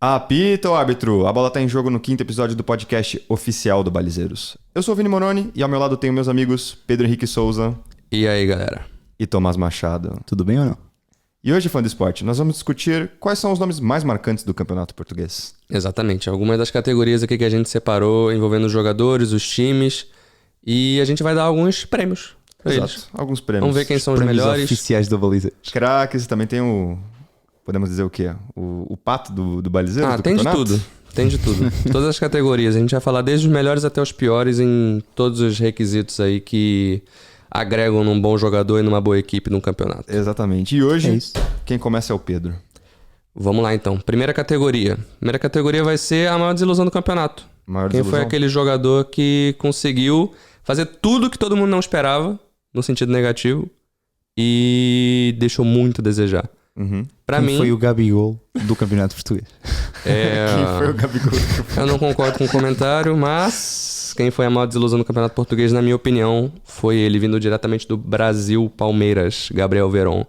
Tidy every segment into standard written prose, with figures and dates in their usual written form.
Apita o árbitro! A bola tá em jogo no 5º episódio do podcast oficial do Balizeiros. Eu sou o Vini Moroni e ao meu lado tenho meus amigos Pedro Henrique Souza. E aí, galera? E Tomás Machado. Tudo bem ou não? E hoje, fã do esporte, nós vamos discutir quais são os nomes mais marcantes do campeonato português. Exatamente. Algumas das categorias aqui que a gente separou envolvendo os jogadores, os times. E a gente vai dar alguns prêmios pra eles. Alguns prêmios. Vamos ver quem são os Prêmios melhores. oficiais do Balizeiros. Craques, também tem o... Podemos dizer o quê? O pato do Balizeiros do tem campeonato? de tudo. Tem de tudo. Todas as categorias. A gente vai falar desde os melhores até os piores em todos os requisitos aí que agregam num bom jogador e numa boa equipe num campeonato. Exatamente. E hoje, É isso. quem começa é o Pedro. Vamos lá, então. Primeira categoria. Primeira categoria vai ser a maior desilusão do campeonato. Maior Quem foi desilusão? aquele jogador que conseguiu fazer tudo que todo mundo não esperava, no sentido negativo, e deixou muito a desejar. Uhum. Pra Quem mim, foi o Gabigol do campeonato português? Quem foi o Gabigol? eu não concordo com o comentário, mas quem foi a maior desilusão do campeonato português, na minha opinião, foi ele, vindo diretamente do Brasil, Palmeiras, Gabriel Veron.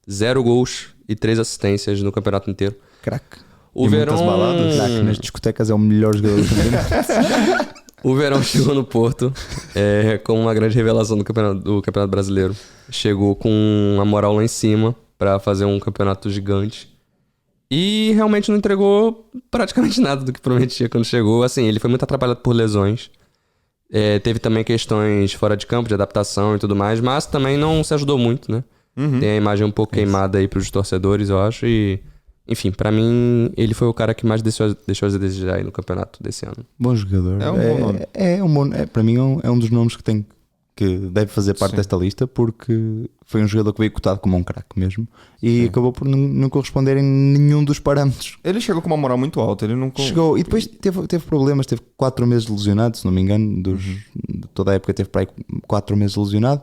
0 gols e 3 assistências no campeonato inteiro. Craque. O E Veron... muitas baladas? Craque nas discotecas é o melhor jogador do campeonato. O Verão chegou no Porto como uma grande revelação do campeonato brasileiro. Chegou com uma moral lá em cima pra fazer um campeonato gigante. E realmente não entregou praticamente nada do que prometia quando chegou. Assim, ele foi muito atrapalhado por lesões. Teve também questões fora de campo, de adaptação e tudo mais. Mas também não se ajudou muito, né? Uhum. Tem a imagem um pouco queimada aí pros torcedores, eu acho. E, enfim, pra mim, ele foi o cara que mais deixou a desejar aí no campeonato desse ano. Bom jogador. É um bom nome. Para mim é um dos nomes que deve fazer parte Sim. desta lista, porque foi um jogador que veio cotado como um craque mesmo e acabou por não corresponder em nenhum dos parâmetros. Ele chegou com uma moral muito alta. Ele não... Chegou e depois teve problemas, teve 4 meses lesionado, se não me engano, de toda a época teve para aí 4 meses lesionado.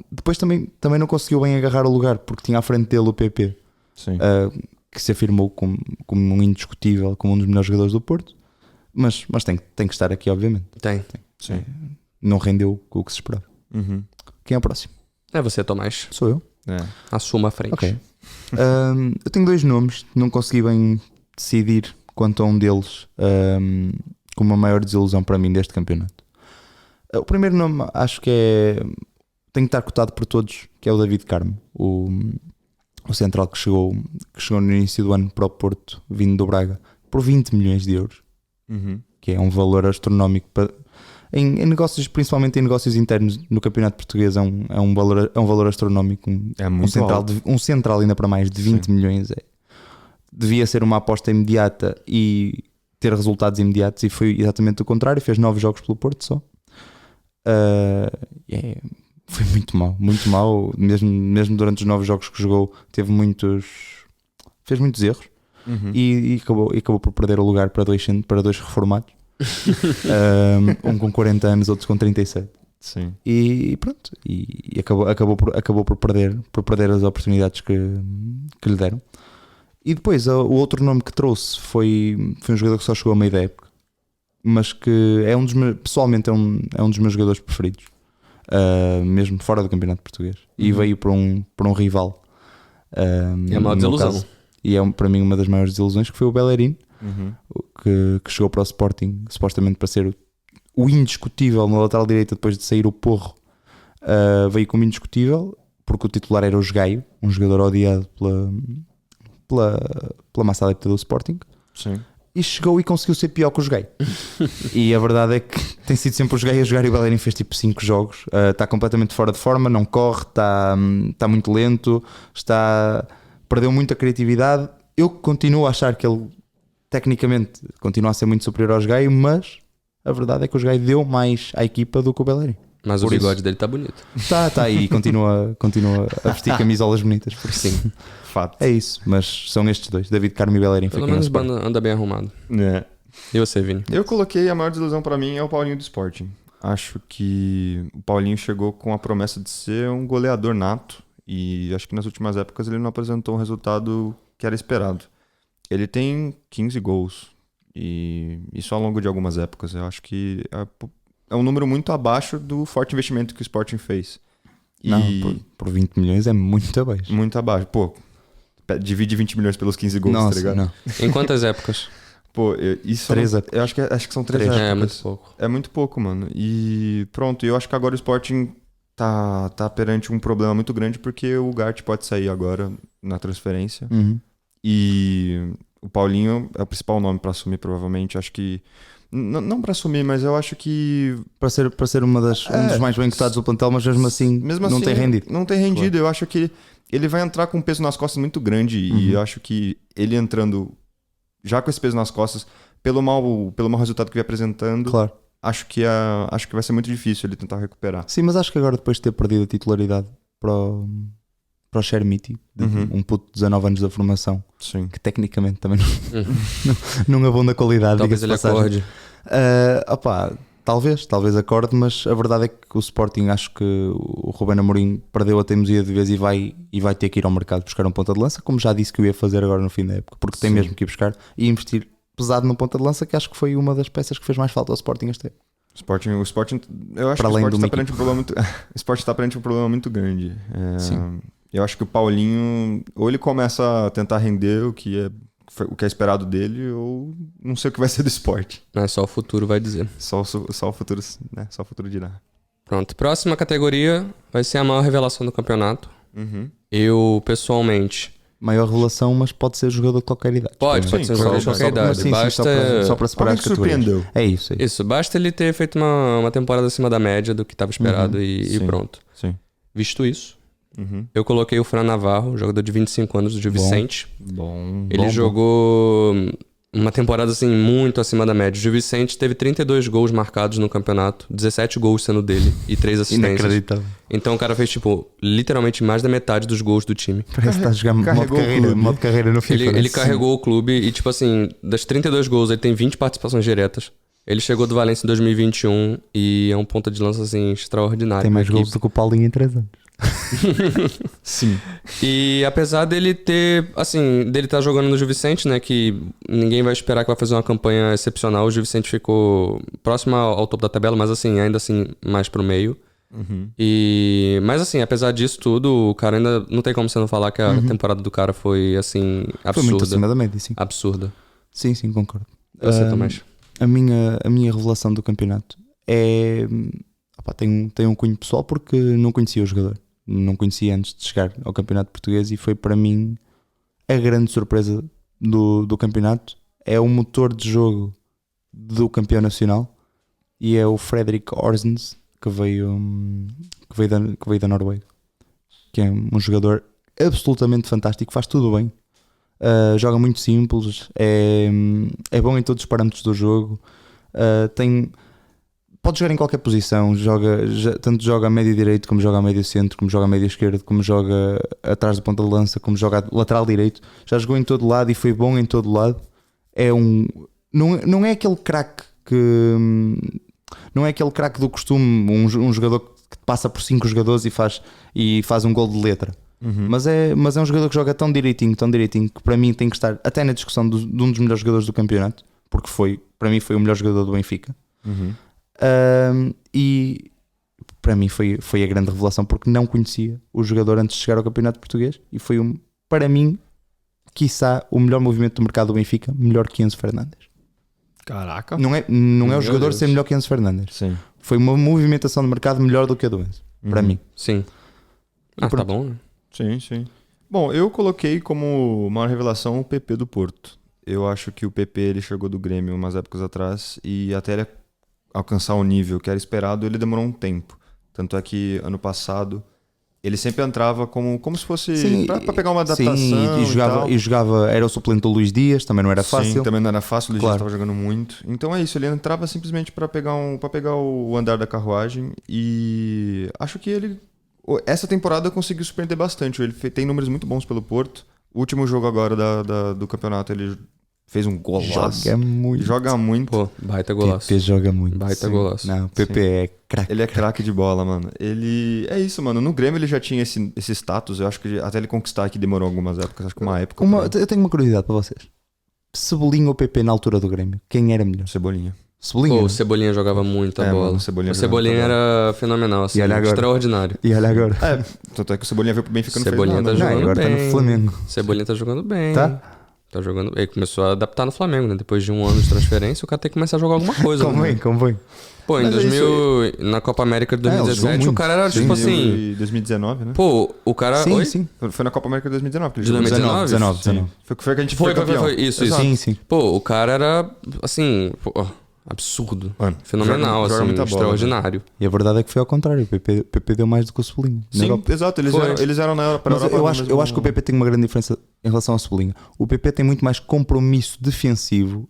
Depois também não conseguiu bem agarrar o lugar, porque tinha à frente dele o PP, Sim. que se afirmou como um indiscutível, como um dos melhores jogadores do Porto, mas tem que estar aqui, obviamente. Tem. Sim. Não rendeu o que se esperava. Uhum. Quem é o próximo? É você, Tomás. Sou eu. É. Assuma a frente. Ok. Eu tenho 2 nomes, não consegui bem decidir quanto a um deles como a maior desilusão para mim deste campeonato. O primeiro nome acho que tem que estar cotado por todos, que é o David Carmo, o central que chegou no início do ano para o Porto, vindo do Braga, por 20 milhões de euros, Uhum. que é um valor astronómico em negócios, principalmente em negócios internos no campeonato português, é um valor astronómico. É muito alto. Um central ainda para mais de 20 milhões devia ser uma aposta imediata e ter resultados imediatos, e foi exatamente o contrário. Fez 9 jogos pelo Porto só. Foi muito mau, mesmo durante os 9 jogos que jogou fez muitos erros. Uhum. E acabou por perder o lugar para dois reformados. Um com 40 anos, outros com 37. Sim. E pronto, e acabou por perder as oportunidades que lhe deram. E depois o outro nome que trouxe foi um jogador que só chegou a meio da época, mas que pessoalmente é um dos meus jogadores preferidos, mesmo fora do campeonato português. E veio para um rival. É uma no desilusão. caso, e é para mim uma das maiores desilusões, que foi o Bellerin, Uhum. que chegou para o Sporting supostamente para ser o indiscutível na lateral direita depois de sair o Porro. Veio como indiscutível porque o titular era o Gaio, um jogador odiado pela massa adepta do Sporting, Sim. e chegou e conseguiu ser pior que o Gaio. E a verdade é que tem sido sempre o Gaio a jogar, e o Bellerin fez tipo 5 jogos. Está completamente fora de forma, não corre, está muito lento, perdeu muita criatividade. Eu continuo a achar que ele tecnicamente continua a ser muito superior ao Gaio, mas a verdade é que o Gaio deu mais à equipa do que o Bellerin. Mas o Por bigode isso. dele tá bonito. Está e continua a vestir camisolas bonitas. Por isso. Sim. Fato. É isso, mas são estes dois, David Carmo e Bellerin. Pelo fiquem no menos Sporting. anda bem arrumado. É. E você, Vini? Eu coloquei a maior desilusão pra mim é o Paulinho do Sporting. Acho que o Paulinho chegou com a promessa de ser um goleador nato e acho que nas últimas épocas ele não apresentou um resultado que era esperado. Ele tem 15 gols e isso ao longo de algumas épocas. Eu acho que é um número muito abaixo do forte investimento que o Sporting fez. Não, por 20 milhões é muito abaixo. Muito abaixo. Pô, divide 20 milhões pelos 15 gols, Nossa, tá ligado? não. Em quantas épocas? Pô, isso Três eu acho que são 3 Três. épocas. É muito pouco. É muito pouco, mano. E pronto, eu acho que agora o Sporting tá perante um problema muito grande porque o Ugarte pode sair agora na transferência. Uhum. E o Paulinho é o principal nome pra assumir, provavelmente. Acho que. Não pra assumir, mas eu acho que. Para ser um dos mais bem cotados do plantel, mas mesmo assim não tem rendido. Não tem rendido. Eu acho que ele vai entrar com um peso nas costas muito grande. E eu acho que ele entrando já com esse peso nas costas, pelo mau resultado que vem apresentando, Claro. acho que vai ser muito difícil ele tentar recuperar. Sim, mas acho que agora, depois de ter perdido a titularidade para o Chermiti, um puto de 19 anos da formação, Sim. que tecnicamente também não abunda qualidade. Talvez diga-se ele de passagem. acorde. Talvez acorde, mas a verdade é que o Sporting, acho que o Ruben Amorim perdeu a teimosia de vez e vai ter que ir ao mercado buscar um ponta de lança, como já disse que eu ia fazer agora no fim da época, porque tem Sim. mesmo que ir buscar e investir pesado no ponta de lança, que acho que foi uma das peças que fez mais falta ao Sporting este ano. O Sporting, eu acho Para que o além Sporting do está perante um problema muito, o Sporting está perante um problema muito grande. Sim. Eu acho que o Paulinho, ou ele começa a tentar render o que é esperado dele, ou não sei o que vai ser do Sport. Mas só o futuro vai dizer. Só o futuro, né? Só o futuro dirá. Pronto, próxima categoria vai ser a maior revelação do campeonato. Uhum. Eu, pessoalmente... Maior revelação, mas pode ser jogador de qualquer idade. Pode ser um jogador de qualquer idade. Sim, Basta... só para separar Alguém as que categorias. surpreendeu. É isso. Isso, basta ele ter feito uma temporada acima da média do que estava esperado e Sim. pronto. Sim. Visto isso, Uhum. eu coloquei o Fran Navarro, jogador de 25 anos do Gil Vicente. Bom. Ele jogou uma temporada assim muito acima da média. O Gil Vicente teve 32 gols marcados no campeonato, 17 gols sendo dele e 3 assistências. Inacreditável. Então o cara fez, tipo, literalmente mais da metade dos gols do time. Parece que está a jogar modo carreira no FIFA. Ele né? carregou o clube e, tipo assim, das 32 gols, ele tem 20 participações diretas. Ele chegou do Valência em 2021 e é um ponta de lança, assim, extraordinário. Tem mais pra gols equipe. do que o Paulinho em 3 anos. Sim. E apesar dele ter, assim, dele estar jogando no Gil Vicente, né, que ninguém vai esperar que vai fazer uma campanha excepcional, o Gil Vicente ficou próximo ao topo da tabela, mas assim, ainda assim, mais pro meio. Uhum. Mas assim, apesar disso tudo, o cara ainda não tem como você não falar que a temporada do cara foi, assim, absurda. Foi muito acima da média, sim. Absurda. Sim, concordo. Você, Tomás? A minha revelação do campeonato é... tem um cunho pessoal porque não conhecia o jogador. Não conhecia antes de chegar ao campeonato português e foi para mim a grande surpresa do campeonato. É o motor de jogo do campeão nacional e é o Fredrik Orsnes, que veio da Noruega, que é um jogador absolutamente fantástico, faz tudo bem. Joga muito simples, é bom em todos os parâmetros do jogo, pode jogar em qualquer posição, tanto joga a médio direito, como joga a médio centro, como joga a médio esquerdo, como joga atrás do ponta de lança, como joga lateral direito. Já jogou em todo lado e foi bom em todo lado. Não é aquele craque não é aquele craque do costume, um jogador que passa por 5 jogadores e faz um gol de letra. Uhum. Mas é um jogador que joga tão direitinho, que para mim tem que estar até na discussão de um dos melhores jogadores do campeonato, porque para mim foi o melhor jogador do Benfica. Uhum. E para mim foi a grande revelação, porque não conhecia o jogador antes de chegar ao campeonato português e foi para mim, quiçá, o melhor movimento do mercado do Benfica, melhor que Enzo Fernandes. Caraca. Não é o jogador Deus. ser melhor que Enzo Fernandes. Sim. Foi uma movimentação de mercado melhor do que a do Enzo, para mim. Sim. Tá pronto. bom, né? Sim. Bom, eu coloquei como maior revelação o PP do Porto. Eu acho que o PP ele chegou do Grêmio umas épocas atrás e até ele alcançar o nível que era esperado, ele demorou um tempo. Tanto é que ano passado ele sempre entrava como se fosse pra pegar uma adaptação. Sim, e jogava, era o suplente do Luís Dias, também não era fácil. Sim, também não era fácil, o Luís Claro. estava jogando muito. Então é isso, ele entrava simplesmente pra pegar o andar da carruagem e acho que essa temporada conseguiu surpreender bastante. Ele tem números muito bons pelo Porto. O último jogo agora do campeonato ele fez um golaço. Joga muito. Pô, baita golaço. PP joga muito. Baita Sim. golaço. Não, o PP é craque. Ele é craque de bola, mano. Ele... É isso, mano. No Grêmio ele já tinha esse status. Eu acho que até ele conquistar aqui demorou algumas épocas. Acho que uma época. Eu tenho uma curiosidade para vocês. Cebolinha ou PP na altura do Grêmio? Quem era melhor? Cebolinha. Cebolinha. Pô, o Cebolinha jogava muita bola. Mano, O Cebolinha era fenomenal, assim, E olha agora. extraordinário. E olha agora. Tanto é que o Cebolinha veio pro Benfica e não Cebolinha fez nada. tá né? Não, e jogando agora está bem. no Flamengo. Cebolinha tá jogando bem. Tá? Tá jogando. Ele começou a adaptar no Flamengo, né? Depois de um ano de transferência, o cara tem que começar a jogar alguma coisa. Né? Convém. Pô, em Mas é 2000, na Copa América de ele jogou 2017, o muito. cara era tipo assim. Em 2019, né? Pô, o cara. Oi? Sim. Foi na Copa América de 2019 que ele De jogou. 2019? 19. Foi que a gente Foi, foi campeão. Isso. Sim. Pô, o cara era assim. Pô, absurdo. Mano, Fenomenal, joga assim, muita bola, extraordinário. E a verdade é que foi ao contrário. O PP deu mais do que o Cebolinha. na Sim, Europa. exato. Eles eram na Europa. Mas eu acho que o PP tem uma grande diferença em relação ao Cebolinha. O PP tem muito mais compromisso defensivo,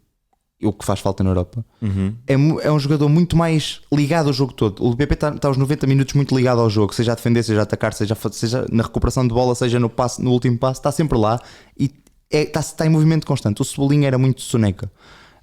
o que faz falta na Europa. Uhum. É um jogador muito mais ligado ao jogo todo. O PP está aos 90 minutos muito ligado ao jogo, seja a defender, seja a atacar, seja na recuperação de bola, seja no último passo, está sempre lá e está em movimento constante. O Cebolinha era muito soneca.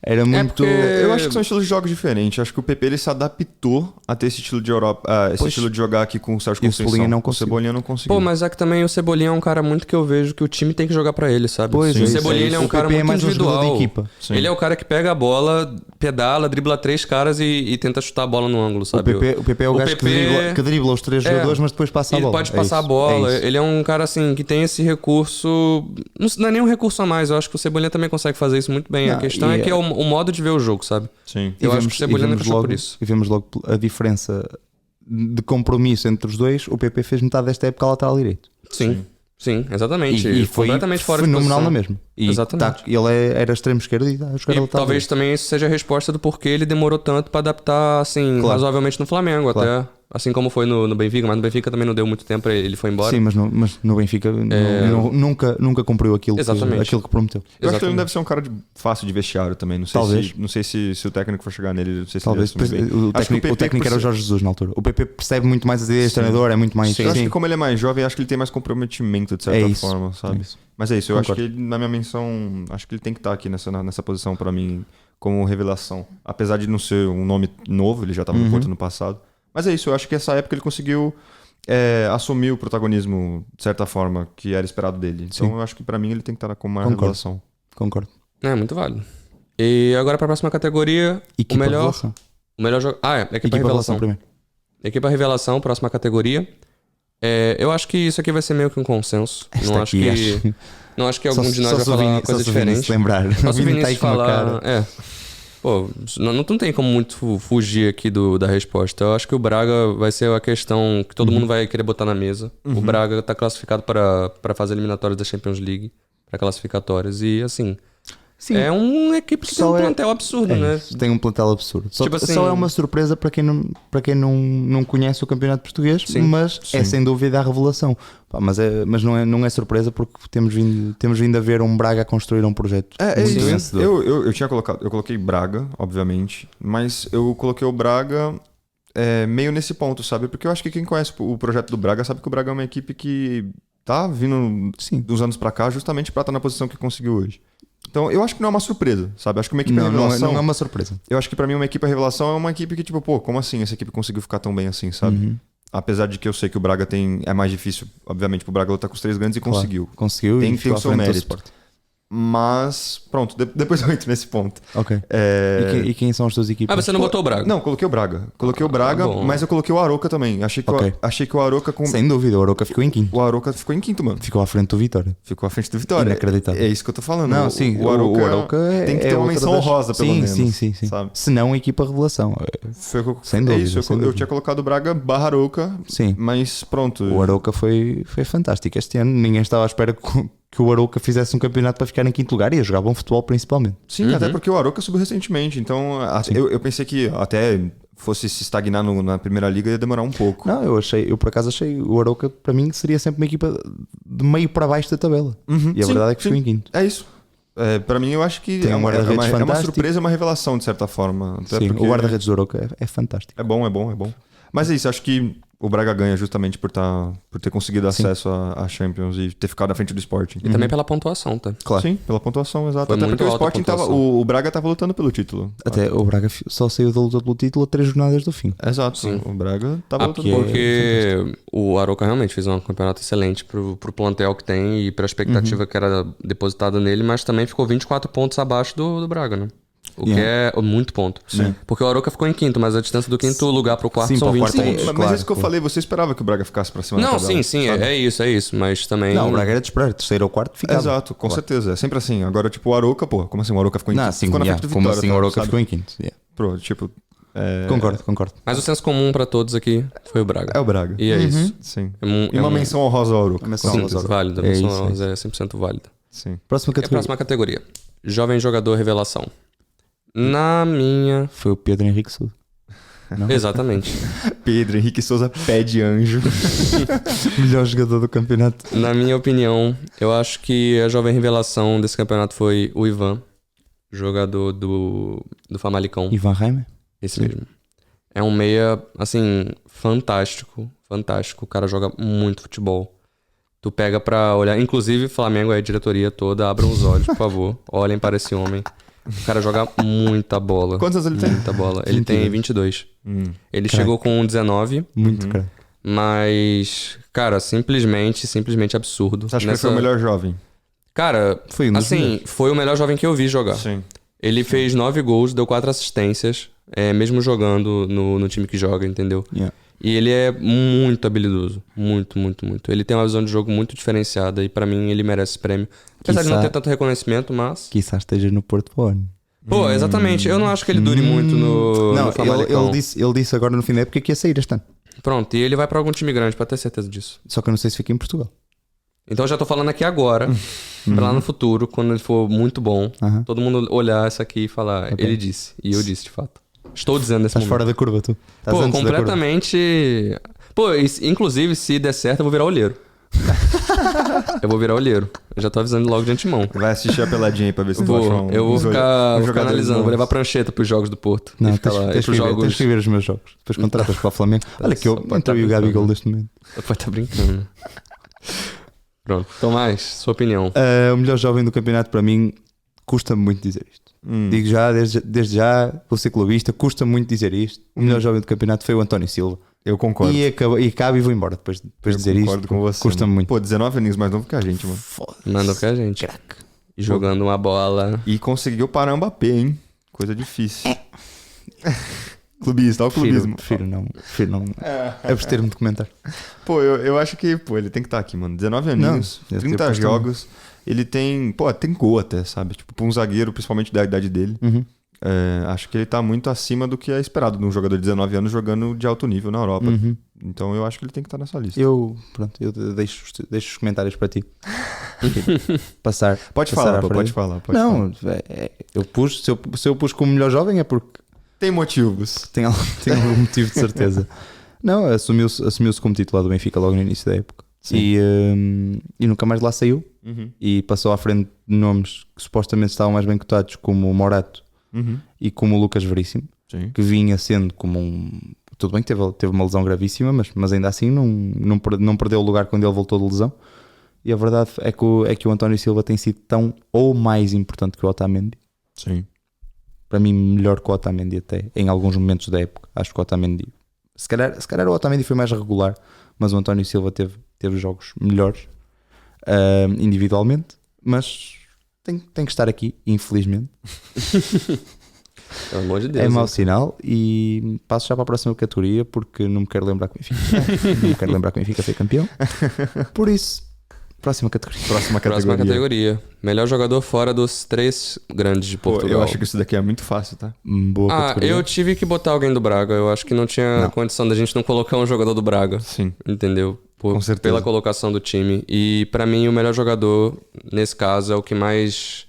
Era muito. porque- Eu acho que são estilos de jogos diferentes. Acho que o PP ele se adaptou a ter esse estilo de Europa, esse Pois. estilo de jogar aqui com o Sérgio E o Conceição. Cebolinha não O conseguiu. Cebolinha não conseguiu. Pô, mas é que também o Cebolinha é um cara muito que eu vejo que o time tem que jogar pra ele, sabe? Pois, o é isso, Cebolinha é ele é isso. um O cara PP é muito mais um jogador individual. de equipa. Sim. Ele é o cara que pega a bola, pedala, dribla 3 caras e tenta chutar a bola no ângulo, O sabe? PP é o gajo que dribla os 3 jogadores, mas depois passa a Ele bola. pode É passar a isso, bola. é isso. Ele é um cara assim que tem esse recurso. Não é nem um recurso a mais. Eu acho que o Cebolinha também consegue fazer isso muito bem. Não, a questão e é que é o modo de ver o jogo, sabe? Sim. Eu acho que o Cebolinha não cresceu por isso. E vemos logo a diferença de compromisso entre os dois. O PP fez metade desta época a lateral direito. Sim, exatamente. E foi completamente fora de fenomenal posição. na mesma. E Exatamente. ele era extremo esquerdo e está a jogar a E lateral talvez direito. também isso seja a resposta do porquê ele demorou tanto pra adaptar, assim, Claro. razoavelmente no Flamengo, Claro. até. Assim como foi no Benfica, mas no Benfica também não deu muito tempo, ele foi embora. Sim, mas no Benfica nunca cumpriu aquilo Exatamente. aquilo que prometeu. Eu acho que ele Exatamente. não deve ser um cara fácil de vestiário também. Não sei Talvez. Não sei se o técnico for chegar nele. Não sei se Talvez ele vai assumir bem. o Acho que técnico, PP, era o Jorge Jesus na altura. O PP percebe muito mais as ideias do treinador, é muito mais. Eu acho que como ele é mais jovem, acho que ele tem mais comprometimento de certa É isso. forma, sabe? É isso. Mas é isso, eu Concordo. acho que ele, na minha menção, acho que ele tem que estar aqui nessa posição pra mim como revelação. Apesar de não ser um nome novo, ele já estava no Porto no passado. Mas é isso, eu acho que essa época ele conseguiu assumir o protagonismo, de certa forma, que era esperado dele. Então Sim. eu acho que pra mim ele tem que estar como uma Concordo. revelação. Concordo. É, muito válido. E agora pra próxima categoria, Equipa o melhor revelação. jogo... equipa Equipa revelação. revelação primeiro. Equipa revelação, próxima categoria. Eu acho que isso aqui vai ser meio que um consenso. Esta Não acho aqui, que... acho. Não acho que algum de nós Só vai se o falar Vini- coisa só se o Vini diferente. se lembrar. Só se o Vini Vinícius tá aí com uma falar... cara. Pô, não tem como muito fugir aqui da resposta. Eu acho que o Braga vai ser a questão que todo mundo vai querer botar na mesa. O Braga tá classificado para fazer eliminatórias da Champions League, para classificatórias. E assim, Sim. é uma equipe que tem Só um é- plantel absurdo, né? isso, tem um plantel absurdo. Só, Tipo assim- só é uma surpresa para quem não conhece o campeonato português, Sim. mas é sem dúvida a revelação. Pá, mas não é surpresa porque temos vindo a ver um Braga a construir um projeto muito isso. vencedor. Eu coloquei Braga, obviamente, mas eu coloquei o Braga meio nesse ponto, sabe? Porque eu acho que quem conhece o projeto do Braga sabe que o Braga é uma equipe que tá vindo Sim. dos anos pra cá justamente pra estar na posição que conseguiu hoje. Então, eu acho que não é uma surpresa, sabe? Acho que uma equipe revelação... Não é uma surpresa. Eu acho que pra mim uma equipe revelação é uma equipe que, tipo, pô, como assim essa equipe conseguiu ficar tão bem assim, sabe? Apesar de que eu sei que o Braga é mais difícil, obviamente, pro Braga lutar com os 3 grandes e Claro. conseguiu. Conseguiu Tem e que ter o ficou à seu frente do mérito. Sport. Mas, pronto, depois eu entro nesse ponto. Ok. É... E quem são as tuas equipas? Ah, você não botou o Braga? Não, coloquei o Braga. Coloquei o Braga, bom. mas eu coloquei o Arouca também. Achei que, Ok. achei que o Arouca com... Sem dúvida, o Arouca ficou em quinto. O Arouca ficou em quinto, mano. Ficou à frente do Vitória. Ficou à frente do Vitória. Inacreditável. É isso que eu tô falando. Não, sim, O Arouca tem que ter uma outra menção das- honrosa, pelo menos. Sim. Sabe? Se não, equipa revelação. Foi, Sem dúvida, isso, sem eu dúvida. tinha colocado o Braga barra Arouca, Sim. mas pronto. O Arouca foi fantástico este ano. Ninguém estava à espera que o Arouca fizesse um campeonato para ficar em quinto lugar e a jogar bom futebol principalmente. Sim, até porque o Arouca subiu recentemente, então eu pensei que até fosse se estagnar na primeira liga ia demorar um pouco. Não, eu por acaso achei o Arouca para mim seria sempre uma equipa de meio para baixo da tabela. E a Sim, verdade é que ficou sim. em quinto. É isso. Pra mim, eu acho que Tem um guarda-redes é uma fantástico. surpresa e uma revelação, de certa forma. Até Sim, porque o guarda-redes do Arouca é fantástico. é bom. Mas é isso, acho que o Braga ganha justamente por ter conseguido acesso à Champions e ter ficado à frente do Sporting. E também pela pontuação, tá? Claro. Sim, pela pontuação, exato. Foi Até muito porque o alta a Sporting pontuação. o Braga tava lutando pelo título. Até o Braga só saiu da luta pelo título a 3 jornadas do fim. Exato. Sim. O Braga tava lutando Porque o Arouca realmente fez um campeonato excelente pro plantel que tem e pra expectativa que era depositada nele, mas também ficou 24 pontos abaixo do Braga, né? O que é muito ponto. Sim. Porque o Arouca ficou em quinto, mas a distância do quinto lugar pro quarto Sim, são para o 20 quarto é- pontos. Mas claro, é isso que eu claro. falei, você esperava que o Braga ficasse pra cima da Não, tabela, sim, sabe? é isso. Mas também... Não, o Braga era de esperar. Terceiro ou quarto ficava. Exato, com Claro. certeza. É sempre assim. Agora, tipo, o Arouca, pô, como assim? O Arouca ficou em Não, quinto? sim, Ficou na yeah, frente do como Vitória, assim o Arouca sabe? ficou em quinto. Yeah. Pô, tipo, Concordo. Mas o senso comum pra todos aqui foi o Braga. é o Braga. E é isso. Sim. É E uma menção honrosa ao Arouca. Uma menção Sim, honrosa. válida. É menção isso, é honrosa é 100% válida. Sim. Próxima E a categoria. próxima categoria. Jovem jogador revelação. Na minha... Foi o Pedro Henrique Sousa. Não? Exatamente. Pedro Henrique Souza, pé de anjo. Melhor jogador do campeonato. Na minha opinião, eu acho que a jovem revelação desse campeonato foi o Ivan, jogador do Famalicão. Ivan Reimer. Esse mesmo. É um meia, assim, fantástico. Fantástico. O cara joga muito futebol. Tu pega pra olhar. Inclusive, Flamengo, a diretoria toda, abram os olhos, por favor. Olhem para esse homem. O cara joga muita bola. Quantos anos ele tem? Muita bola. Ele tem 22. Ele Crack. chegou com 19, Muito craque. mas, cara, simplesmente absurdo. Você acha que ele foi o melhor jovem? Cara, Foi um dos assim, melhores. foi o melhor jovem que eu vi jogar. Sim. Ele fez 9 gols, deu 4 assistências, mesmo jogando no time que joga, entendeu? Yeah. E ele é muito habilidoso. Muito. Ele tem uma visão de jogo muito diferenciada e pra mim ele merece esse prêmio. Apesar de não Quiçá- ter tanto reconhecimento, mas... Quizás esteja no Porto para o ano. Pô, exatamente. Eu não acho que ele dure muito no Não, Famalicão. ele disse agora no fim da época que ia sair este ano. Pronto, e ele vai pra algum time grande, pra ter certeza disso. Só que eu não sei se fica em Portugal. Então eu já tô falando aqui agora, pra lá no futuro, quando ele for muito bom, Aham. todo mundo olhar isso aqui e falar, Ok. ele disse. E eu disse, de fato. Estou dizendo nesse Estás momento. fora da curva, tu. Estás Pô, antes da curva. completamente... Pô, inclusive, se der certo, eu vou virar olheiro. Eu vou virar olheiro. Eu já tô avisando logo de antemão. Vai assistir a peladinha aí pra ver se tu acha Eu vou uns ficar jogadores analisando, vou bons. levar prancheta pros jogos do Porto. Não, e ficar lá. E tens pros que jogos... ver os meus jogos. Depois contratas para o Flamengo. Olha que eu Só pode entrou tá o Gabigol brincando. neste momento. Pode estar brincando. Pronto. Tomás, sua opinião. O melhor jovem do campeonato para mim custa-me muito dizer isto. Digo já, desde já, vou ser clubista, custa muito dizer isto. O melhor jovem do campeonato foi o António Silva. Eu concordo. E acabo e vou embora depois de dizer concordo isto. com você. Custa-me mano. muito. Pô, 19 aninhos mais novo que a gente, mano. Mandou que a gente. E jogando uma bola. E conseguiu parar o Mbappé, hein? Coisa difícil. Clubista, olha o clubismo. Prefiro não abster-me de comentar. Pô, eu acho que, pô, ele tem que estar aqui, mano. 19 aninhos, Não, eu 30 posto jogos. Ele tem, pô, tem gol até, sabe? Tipo, pra um zagueiro, principalmente da idade dele. Uhum. Acho que ele tá muito acima do que é esperado de um jogador de 19 anos jogando de alto nível na Europa. Uhum. Então eu acho que ele tem que estar nessa lista. Eu deixo os comentários para ti. Passar. Pode passar falar, à pô, frente. pode falar. Pode Não, falar. eu pus, se eu pus como melhor jovem é porque Tem motivos. tem algum motivo de certeza. Não, assumiu-se como titular do Benfica logo no início da época. E nunca mais lá saiu. Uhum. E passou à frente de nomes que supostamente estavam mais bem cotados, como o Morato Uhum. e como o Lucas Veríssimo, Sim. que vinha sendo como um... Tudo bem que teve uma lesão gravíssima, mas ainda assim não perdeu o lugar quando ele voltou de lesão. E a verdade é que o António Silva tem sido tão ou mais importante que o Otamendi. Sim. Para mim, melhor que o Otamendi até, em alguns momentos da época. Acho que o Otamendi... Se calhar o Otamendi foi mais regular, mas o António Silva teve jogos melhores individualmente, mas tem que estar aqui, infelizmente. Pelo amor de Deus. É mau hein? sinal e passo já para a próxima categoria porque não me quero lembrar que o Benfica não me quero lembrar que o Benfica foi campeão. Por isso, próxima categoria. Próxima Próxima categoria. categoria. Melhor jogador fora dos 3 grandes de Pô, Portugal. eu acho que isso daqui é muito fácil, tá? Boa categoria. Eu tive que botar alguém do Braga. Eu acho que não tinha Não. condição da gente não colocar um jogador do Braga. Sim. Entendeu? Com certeza. Pela colocação do time. E pra mim, o melhor jogador, nesse caso, é o que mais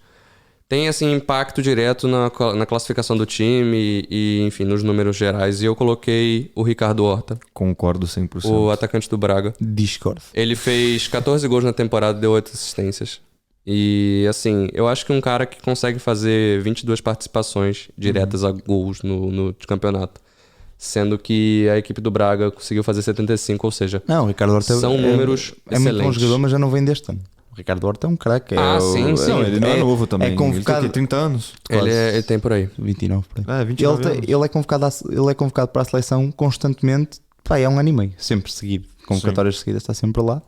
tem assim, impacto direto na classificação do time e, enfim, nos números gerais. E eu coloquei o Ricardo Horta, Concordo 100%. o atacante do Braga. Discord. Ele fez 14 gols na temporada e deu 8 assistências. E, assim, eu acho que um cara que consegue fazer 22 participações diretas a gols no campeonato, sendo que a equipe do Braga conseguiu fazer 75, ou seja, Não, o Ricardo Horta são números é muito bom excelentes. jogador, mas já não vem deste ano. O Ricardo Horta é um craque. Sim. Não, ele não é novo também. É convocado. Ele tem 30 anos. Ele tem por aí. 29 por aí. 29 anos. Ele é convocado para a seleção constantemente. Pá, é um ano e meio, sempre seguido. Convocatórias seguidas, está sempre lá.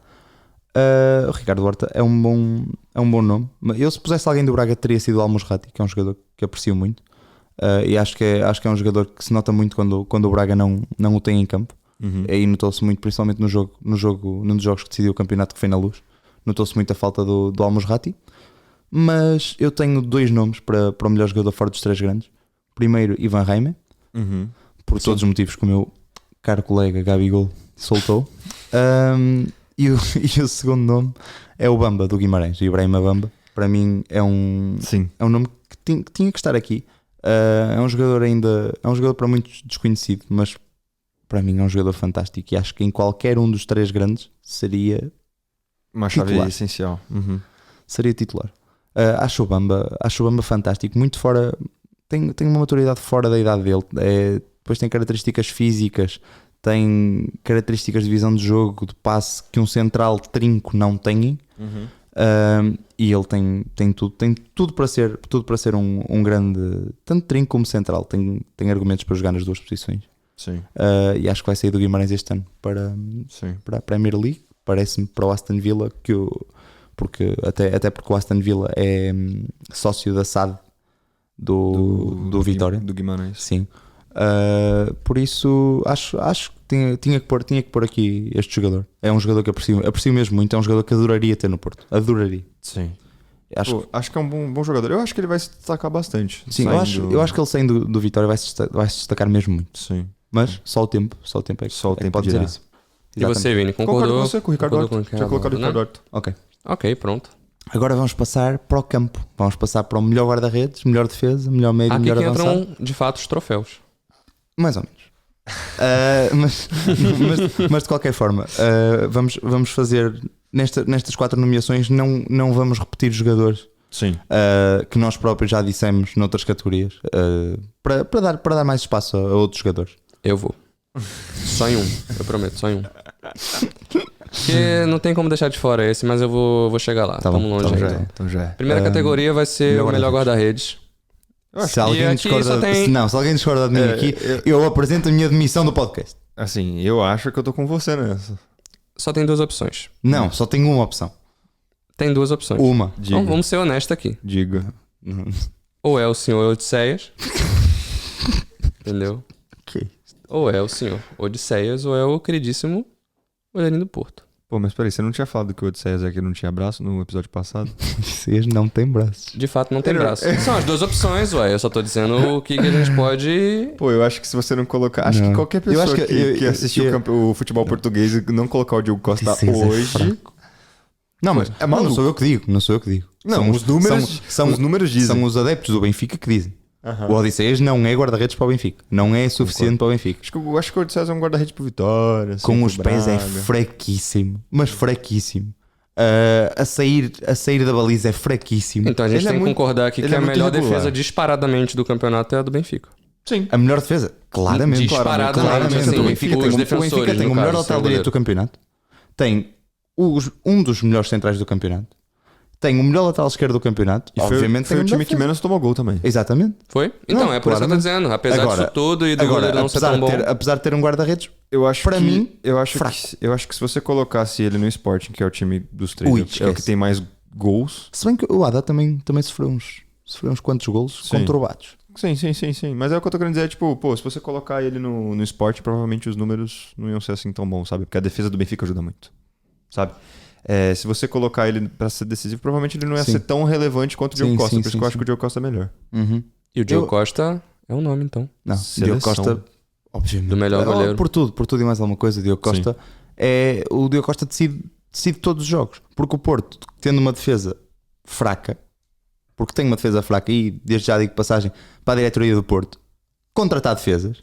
O Ricardo Horta é um bom nome. Eu, se pusesse alguém do Braga, teria sido o Almusrati, que é um jogador que aprecio muito. E acho que é um jogador que se nota muito quando o Braga não o tem em campo. Aí notou-se muito, principalmente num dos jogos que decidiu o campeonato, que foi na Luz. Notou-se muito a falta do Al-Musrati. Mas eu tenho 2 nomes para o melhor jogador fora dos 3 grandes. Primeiro, Ivan Reimer, por todos os motivos que o meu caro colega Gabigol soltou. E o segundo nome é o Bamba, do Guimarães, o Ibrahima Bamba. Para mim é um nome que tinha que estar aqui. É um jogador para muitos desconhecido, mas para mim é um jogador fantástico e acho que em qualquer um dos 3 grandes seria uma chave titular. essencial. Seria titular. Acho o Bamba fantástico, muito fora, tem uma maturidade fora da idade dele. Depois tem características físicas, tem características de visão de jogo, de passe que um central trinco não tem. E ele tem tudo para ser um grande, tanto trinco como central. Tem argumentos para jogar nas 2 posições. Sim. E acho que vai sair do Guimarães este ano para a Premier League. Parece-me para o Aston Villa porque o Aston Villa é sócio da SAD do Vitória, do Guimarães. Sim. Por isso acho que tinha que pôr aqui este jogador. É um jogador que aprecio mesmo muito. É um jogador que adoraria ter no Porto. Adoraria. Sim. Acho que é um bom jogador. Eu acho que ele vai se destacar bastante. Sim, eu acho que ele saindo do Vitória vai se destacar mesmo muito. Sim. Mas só o tempo é que pode dizer isso. E você, Vini, concordou? Concordo com você, com o Ricardo Horta. Tinha colocado o Ricardo Horta. Ok, pronto. Agora vamos passar para o campo. Vamos passar para o melhor guarda-redes, melhor defesa, melhor médio, melhor avançado. Aqui entram, de fato, os troféus. Mais ou menos. Mas de qualquer forma, vamos fazer nestas 4 nomeações, não vamos repetir jogadores. Sim. Que nós próprios já dissemos noutras categorias, para dar mais espaço a outros jogadores. Eu vou. Só em um, eu prometo, só em um. Porque não tem como deixar de fora esse, mas eu vou chegar lá. Estamos longe ainda. Então já é. Primeira categoria vai ser o melhor guarda-redes. Se alguém discorda de mim aqui, eu apresento a minha demissão do podcast. Assim, eu acho que eu tô com você nessa. Só tem 2 opções. Não, só tenho uma opção. Tem 2 opções. Uma. Então vamos ser honestos aqui. Diga. Ou é o senhor Odisseias. Entendeu? Ok. Ou é o senhor Odisseias, ou é o queridíssimo Olharinho do Porto. Pô, mas peraí, você não tinha falado que o Odisseias aqui não tinha braço no episódio passado? Odisseias não tem braço. De fato, não tem braço. São as 2 opções, ué. Eu só tô dizendo o que a gente pode... Pô, eu acho que se você não colocar... Acho que qualquer pessoa que assistiu o futebol português e não colocar o Diogo Costa hoje... Não, mas não sou eu que digo. Não, os números dizem. São os adeptos do Benfica que dizem. O Odisseias não é guarda-redes para o Benfica. Não é suficiente para o Benfica. Acho que o Odisseias é um guarda-redes para o Vitória. Com os pés é fraquíssimo. Mas fraquíssimo. A sair da baliza é fraquíssimo. Então a gente tem que concordar aqui que a melhor defesa disparadamente do campeonato é a do Benfica. Sim. A melhor defesa? Claramente. Claramente. Assim, o Benfica tem o melhor lateral direito do campeonato. Tem um dos melhores centrais do campeonato. Tem o melhor lateral esquerdo do campeonato. E obviamente foi o time que menos tomou gol também. Exatamente. Foi? Então, não, é por isso que eu tô dizendo. Apesar disso tudo e do goleiro não ser tão bom. Apesar de ter um guarda-redes, eu acho para mim, eu acho que se você colocasse ele no Sporting, que é o time dos 3, é o que tem mais gols. Se bem que o Haddad também sofreu uns quantos gols conturbados. Sim. Mas é o que eu tô querendo dizer, tipo, pô, se você colocar ele no Sporting, provavelmente os números não iam ser assim tão bons, sabe? Porque a defesa do Benfica ajuda muito, sabe? Se você colocar ele pra ser decisivo, provavelmente ele não ia ser tão relevante quanto o Diogo Costa. Por isso que eu acho que o Diogo Costa é melhor. E o Diogo Costa é um nome, então. Não, o Diogo Costa, obviamente. Do melhor goleiro. Por tudo e mais alguma coisa, o Diogo Costa o Diogo Costa decide todos os jogos. Porque o Porto, tendo uma defesa fraca, porque tem uma defesa fraca, e desde já digo passagem para a diretoria do Porto, contratar defesas.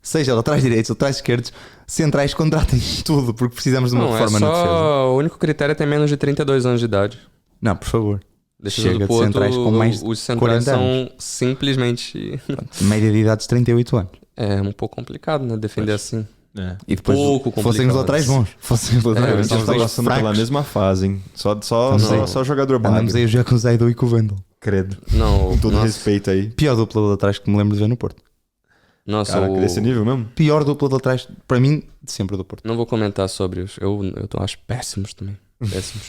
Seja laterais direitos, laterais esquerdos, centrais, contratem tudo, porque precisamos de uma reforma na defesa. O único critério é ter menos de 32 anos de idade. Não, por favor. Chega de centrais com mais de os centrais 40 anos. São simplesmente... Média de idade de 38 anos. É um pouco complicado, né? Defender assim. E depois fossem os laterais bons. Fossem os laterais estamos passando pela mesma fase, hein? Só jogador bom. Andamos aí a jogar com o Zaido e com o Wendel. Credo. Não, com todo respeito aí. Pior dupla de laterais que me lembro de ver no Porto. Nossa, caraca, desse nível mesmo? Pior dupla de laterais, para mim, de sempre do Porto. Não vou comentar sobre os. Eu acho péssimos também.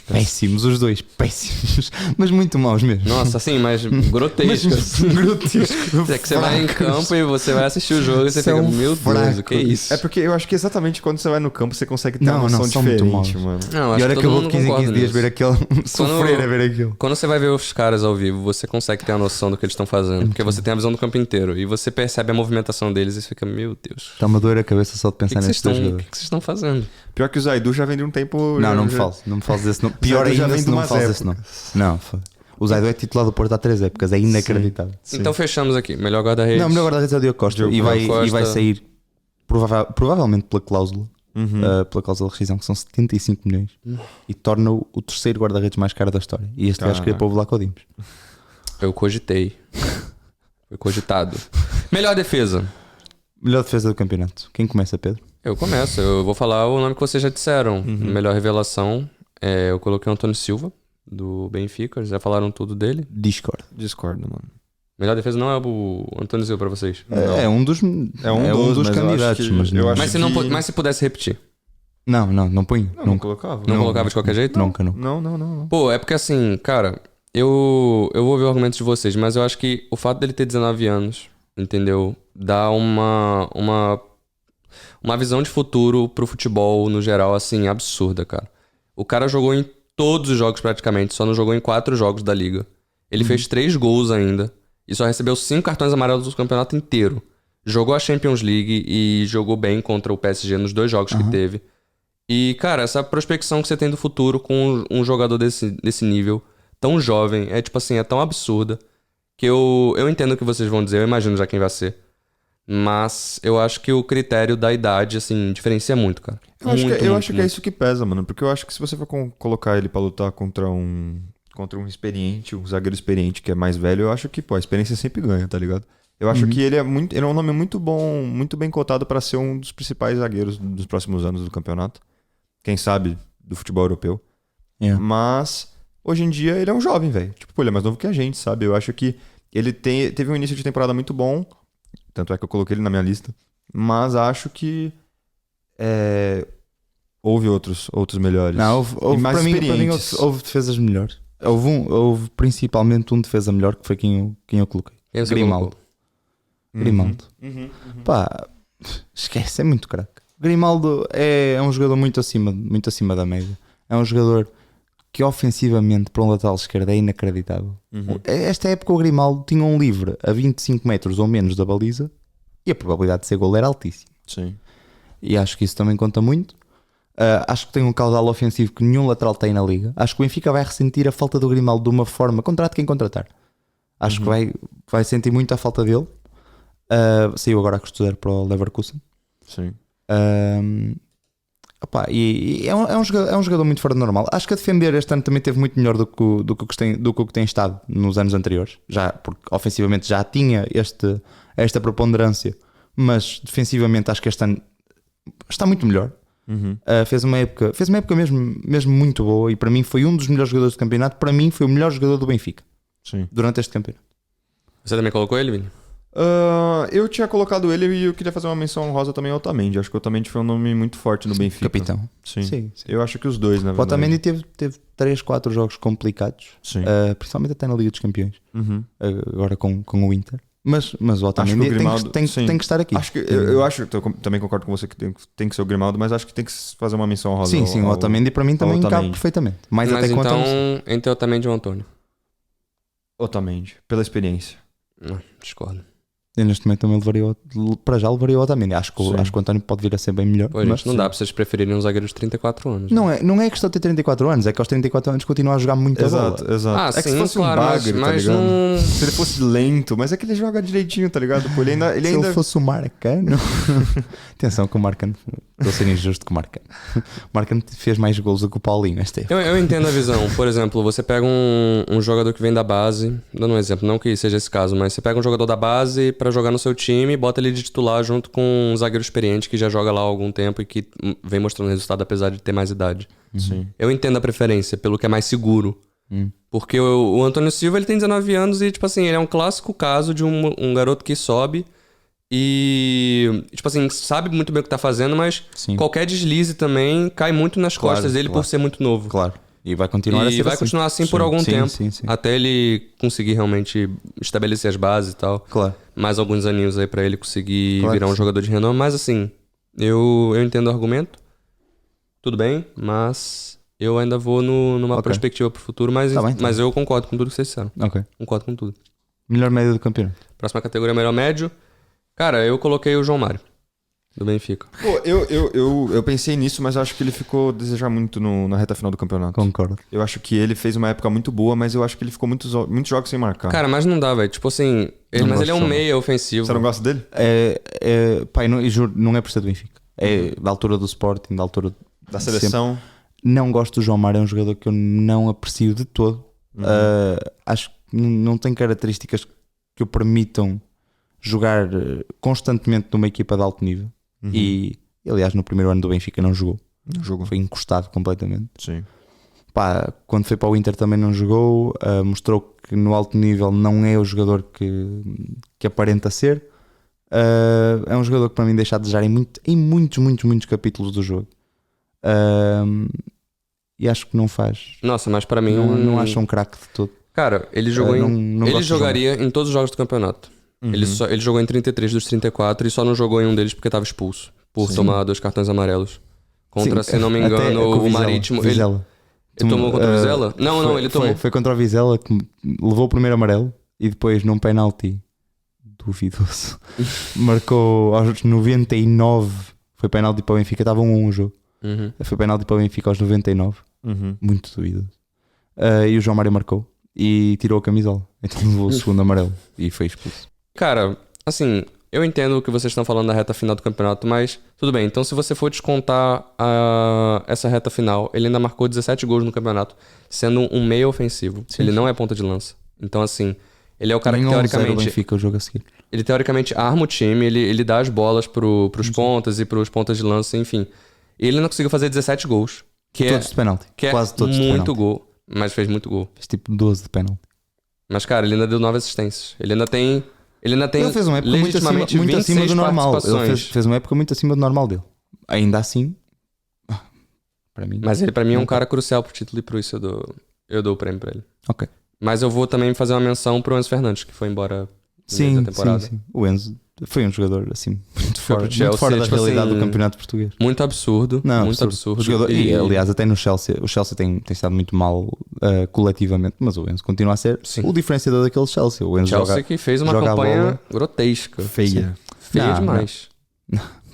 Péssimos, os dois, péssimos. Mas muito maus mesmo. Nossa, assim, mas grotescos. Grotesco. É que você vai em campo e você vai assistir o jogo e você São fica, meu Deus, o que é isso? É porque eu acho que exatamente quando você vai no campo você consegue ter Não, uma noção são muito diferente, maus. mano. Não, E acho olha que que eu todo vou mundo de 15 em 15 concorda dias nisso. ver aquele sofrer a ver aquilo. Quando você vai ver os caras ao vivo, você consegue ter a noção do que eles estão fazendo. Porque você tem a visão do campo inteiro. E você percebe a movimentação deles e fica, meu Deus. Está-me a doer a cabeça só de O que pensar nesses dois que jogadores. vocês estão fazendo? Pior que o Zaidu já vem de um tempo... Não me já- fales, não me fales desse nome. Pior Zaidu já ainda vem se de não me umas fales desse nome. Não, o Zaidu é titular do Porto há 3 épocas, é inacreditável. Sim. Então fechamos aqui. Melhor guarda-redes. Não, o melhor guarda-redes é o Diogo Costa. Diogo E vai Costa. sair provavelmente pela cláusula. Pela cláusula de rescisão, que são 75 milhões. E torna-o o terceiro guarda-redes mais caro da história. E este gajo queria pôr o Vlaco Dimos. Eu cogitei. Foi cogitado. Melhor defesa. Melhor defesa do campeonato. Quem começa, Pedro? Eu começo. Eu vou falar o nome que vocês já disseram. Melhor revelação. Eu coloquei o Antônio Silva, do Benfica. Já falaram tudo dele. Discordo, mano. Melhor defesa não é o Antônio Silva pra vocês. É um dos, É um dos dos mas eu candidatos. acho que- Mas eu não, acho Mas se, mas se pudesse repetir. não ponho. Não Nunca. colocava. Não colocava de qualquer jeito? Nunca. Não. Pô, é porque assim, cara, eu vou ouvir o argumento de vocês, mas eu acho que o fato dele ter 19 anos, entendeu? Dá uma visão de futuro pro futebol no geral, assim, absurda, cara. O cara jogou em todos os jogos praticamente, só não jogou em 4 jogos da liga. Ele fez 3 gols ainda e só recebeu 5 cartões amarelos do campeonato inteiro. Jogou a Champions League e jogou bem contra o PSG nos 2 jogos que teve. E, cara, essa prospecção que você tem do futuro com um jogador desse nível, tão jovem, é tipo assim, é tão absurda, que eu entendo o que vocês vão dizer, eu imagino já quem vai ser. Mas eu acho que o critério da idade, assim, diferencia muito, cara. Eu acho que é isso que pesa, mano. Porque eu acho que se você for colocar ele pra lutar contra um experiente, um zagueiro experiente que é mais velho, eu acho que, pô, a experiência sempre ganha, tá ligado? Eu acho que ele é um nome muito bom, muito bem cotado pra ser um dos principais zagueiros dos próximos anos do campeonato. Quem sabe, do futebol europeu. Yeah. Mas, hoje em dia, ele é um jovem, velho. Tipo, pô, ele é mais novo que a gente, sabe? Eu acho que ele teve um início de temporada muito bom. Tanto é que eu coloquei ele na minha lista. Mas acho que houve outros melhores. Não, houve mais para mim experientes. houve defesas melhores. Houve principalmente um defesa melhor que foi quem eu coloquei. Quem você Grimaldo. colocou? Grimaldo. Pá, esquece, é muito craque. Grimaldo é um jogador muito acima da média. É um jogador que ofensivamente para um lateral esquerdo é inacreditável. Esta época o Grimaldo tinha um livre a 25 metros ou menos da baliza e a probabilidade de ser gol era altíssima. Sim. E acho que isso também conta muito. Acho que tem um caudal ofensivo que nenhum lateral tem na liga. Acho que o Benfica vai ressentir a falta do Grimaldo de uma forma, contrate quem contratar. Acho que vai sentir muito a falta dele. Saiu agora a custar para o Leverkusen. Sim. Opá, e é um jogador muito fora do normal. Acho que a defender este ano também teve muito melhor do que o que tem estado nos anos anteriores. Já, porque ofensivamente já tinha esta preponderância, mas defensivamente acho que este ano está muito melhor. Fez uma época mesmo muito boa e para mim foi um dos melhores jogadores do campeonato. Para mim foi o melhor jogador do Benfica. Sim. Durante este campeonato. Você também colocou ele, Vini? Eu tinha colocado ele e eu queria fazer uma menção honrosa também ao Otamendi. Acho que o Otamendi foi um nome muito forte no Benfica. Capitão. Sim. Eu acho que os dois, na O verdade. Otamendi teve 3-4 jogos complicados. Sim. Principalmente até na Liga dos Campeões. Agora com o Inter. Mas o Otamendi Acho que o Grimaldo, tem que estar aqui. Acho que, eu também concordo com você que tem que ser o Grimaldo, mas acho que tem que fazer uma menção honrosa. Sim, o Otamendi para mim também cabe perfeitamente. Mas até então, quanto entre Otamendi e o Antônio. Otamendi, pela experiência. Não, discordo. eu neste momento também levaria o Otamendi. Acho que o António pode vir a ser bem melhor. Pois, mas não dá para vocês preferirem um zagueiro de 34 anos. não é questão de ter 34 anos, é que aos 34 anos continua a jogar muito Exato. Ah, É que sim, se fosse claro, um bagre, tá mas ligado? não... Se ele fosse lento, mas é que ele joga direitinho, tá ligado? Pô, ele Se ainda... ele fosse o Marcano. Atenção que o Marcano, estou a ser injusto com o Marcano. O Marcano fez mais gols do que o Paulinho esta época. Eu entendo a visão. Por exemplo, você pega um jogador que vem da base, dando um exemplo, não que seja esse caso, mas você pega um jogador da base pra jogar no seu time e bota ele de titular junto com um zagueiro experiente que já joga lá há algum tempo e que vem mostrando resultado apesar de ter mais idade. Sim. Eu entendo a preferência pelo que é mais seguro. Porque o Antônio Silva ele tem 19 anos e, tipo assim, ele é um clássico caso de um garoto que sobe E, tipo assim, sabe muito bem o que tá fazendo, mas Sim. qualquer deslize também cai muito nas Claro, costas dele claro. por ser muito novo. Claro. E vai continuar a E ser vai assim. continuar assim por Sim, algum sim, tempo. Sim, sim. Até ele conseguir realmente estabelecer as bases e tal. Claro. Mais alguns aninhos aí pra ele conseguir Claro virar que um sim. jogador de renome. Mas assim, eu entendo o argumento. Tudo bem, mas eu ainda vou numa Ok. perspectiva pro futuro. Mas, Tá bem, tá mas bem. eu concordo com tudo que vocês disseram. Ok. Concordo com tudo. Melhor média do campeonato. Próxima categoria, melhor médio. Cara, eu coloquei o João Mário, do Benfica. Pô, eu pensei nisso, mas eu acho que ele ficou a desejar muito na reta final do campeonato. Concordo. Eu acho que ele fez uma época muito boa, mas eu acho que ele ficou muitos jogos sem marcar. Cara, mas não dá, velho. Tipo assim, Não mas ele é um gosto, meia ofensivo. Você não gosta dele? Pai, não, e juro, não é por ser do Benfica. É da altura do Sporting, da altura Da de seleção? sempre. Não gosto do João Mário, é um jogador que eu não aprecio de todo. Acho que não tem características que o permitam jogar constantemente numa equipa de alto nível. E, aliás, no primeiro ano do Benfica não jogou. No jogo. Foi encostado completamente. Sim. Pá, quando foi para o Inter também não jogou. Mostrou que no alto nível não é o jogador que aparenta ser. É um jogador que para mim deixa a desejar em muitos capítulos do jogo. E acho que não faz. Nossa, mas pra mim... Não acho um craque de todo. Cara, ele jogou em... não ele gosto de jogaria em todos os jogos do campeonato. Ele jogou em 33 dos 34 e só não jogou em um deles porque tava expulso. Por tomar 2 cartões amarelos. Contra, Sim, se não me até engano, com o Vizela. Marítimo. Vizela. Ele tomou contra o Vizela? Não, ele tomou. Foi contra o Vizela que levou o primeiro amarelo e depois num penalti duvidoso marcou aos 99. Foi penalti para o Benfica, estava 1-1 o jogo. Foi penalti para o Benfica aos 99. Muito duvidoso. E o João Mário marcou e tirou a camisola. Então levou o segundo amarelo e foi expulso. Cara, assim, eu entendo o que vocês estão falando da reta final do campeonato, mas tudo bem. Então, se você for descontar essa reta final, ele ainda marcou 17 gols no campeonato, sendo um meia ofensivo. Ele não é ponta de lança. Então, assim, ele é o cara que teoricamente... Benfica o jogo a seguir. Ele teoricamente arma o time, ele dá as bolas pros pontas e pros pontas de lança, enfim. E ele não conseguiu fazer 17 gols. Todos de penalti. Quase todos de penalti. Muito gol, mas fez muito gol. Fez tipo 12 de penalti. Mas, cara, ele ainda deu 9 assistências. Ele ainda tem Ele fez uma época muito acima do normal. Ele fez uma época muito acima do normal dele. Ainda assim, para mim. Mas ele, pra mim, é um cara crucial pro título e por isso eu dou o prêmio pra ele. Ok. Mas eu vou também fazer uma menção pro Enzo Fernandes, que foi embora no meio da temporada. Sim. O Enzo foi um jogador assim muito Foi fora, pro Chelsea, muito fora da tipo realidade assim, do campeonato português. Muito absurdo. Não, muito absurdo. Jogador, e aliás, até no Chelsea, o Chelsea tem estado muito mal coletivamente, mas o Enzo continua a ser o diferenciador daquele Chelsea. O Enzo Chelsea que fez uma joga a campanha bola. grotesca. Feia. Feia demais.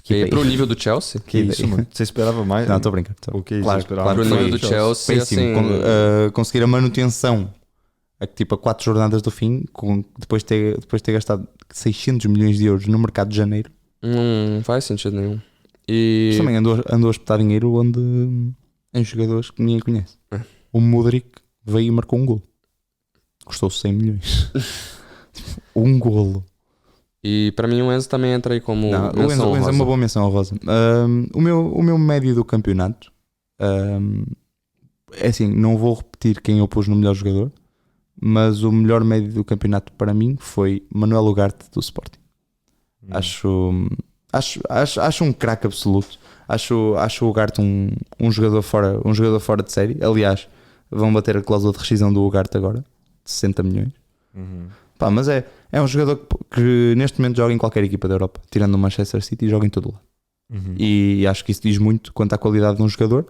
Feia pro nível do Chelsea? Que isso, mano? Você esperava mais? Não, estou brincando. O que Claro, você esperava? claro. Pro Foi nível do Chelsea, péssimo. assim... Conseguir a manutenção tipo a 4 jornadas do fim, depois de ter gastado 600 milhões de euros no mercado de janeiro. Não faz sentido nenhum. E... Mas também andou a espetar dinheiro em jogadores que ninguém conhece. O Mudryk veio e marcou um golo. Custou 100 milhões. Um golo. E pra mim o Enzo também entra aí como Não, o menção Enzo é honrosa. uma boa menção honrosa. O meu médio do campeonato é assim, não vou repetir quem eu pus no melhor jogador, mas o melhor médio do campeonato para mim foi Manuel Ugarte do Sporting. Acho um craque absoluto. Acho o Ugarte um jogador fora de série. Aliás, vão bater a cláusula de rescisão do Ugarte agora, de 60 milhões. Pá, mas é um jogador que neste momento joga em qualquer equipa da Europa, tirando o Manchester City, joga em todo lado. E acho que isso diz muito quanto à qualidade de um jogador.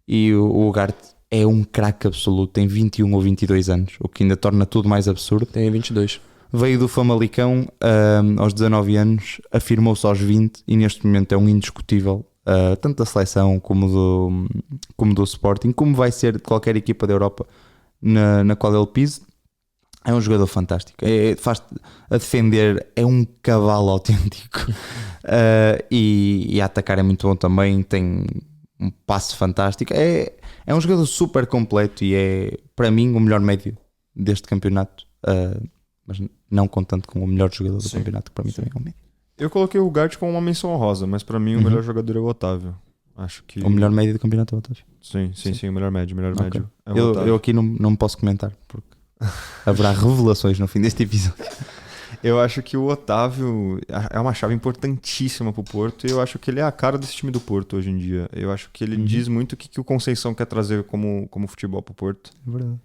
E o Ugarte é um craque absoluto, tem 21 ou 22 anos, o que ainda torna tudo mais absurdo. Tem 22. Veio do Famalicão aos 19 anos, afirmou-se aos 20 e neste momento é um indiscutível, tanto da seleção como do Sporting, como vai ser de qualquer equipa da Europa na qual ele pise. É um jogador fantástico, faz a defender, é um cavalo autêntico. E a atacar é muito bom também, tem um passe fantástico. É um jogador super completo e é, para mim, o melhor médio deste campeonato. Mas não contando com o melhor jogador do campeonato, que para mim também é o médio. Eu coloquei o Ugarte como uma menção honrosa, mas pra mim o melhor jogador é o Otávio. Acho que... O melhor médio do campeonato é o Otávio. Sim, o melhor médio. Okay. É o Otávio. Eu aqui não posso comentar, porque haverá revelações no fim deste episódio. Eu acho que o Otávio é uma chave importantíssima pro Porto e eu acho que ele é a cara desse time do Porto hoje em dia. Eu acho que ele diz muito o que o Conceição quer trazer como futebol pro Porto. Verdade.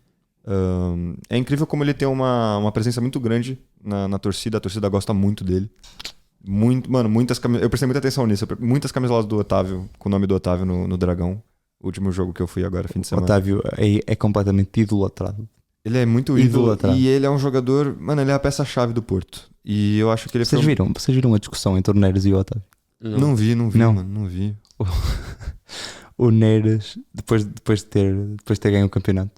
É incrível como ele tem uma presença muito grande na torcida. A torcida gosta muito dele. Mano, eu prestei muita atenção nisso. Muitas camisolas do Otávio, com o nome do Otávio no Dragão. O último jogo que eu fui agora, fim de O semana. Otávio é completamente idolatrado. Ele é muito ídolo Idolatrado. e ele é um jogador... Mano, ele é a peça-chave do Porto. E eu acho que ele Vocês viram a discussão entre o Neres e o Otávio? Não vi, Não. mano, não vi. O Neres, depois de ter ganho o campeonato,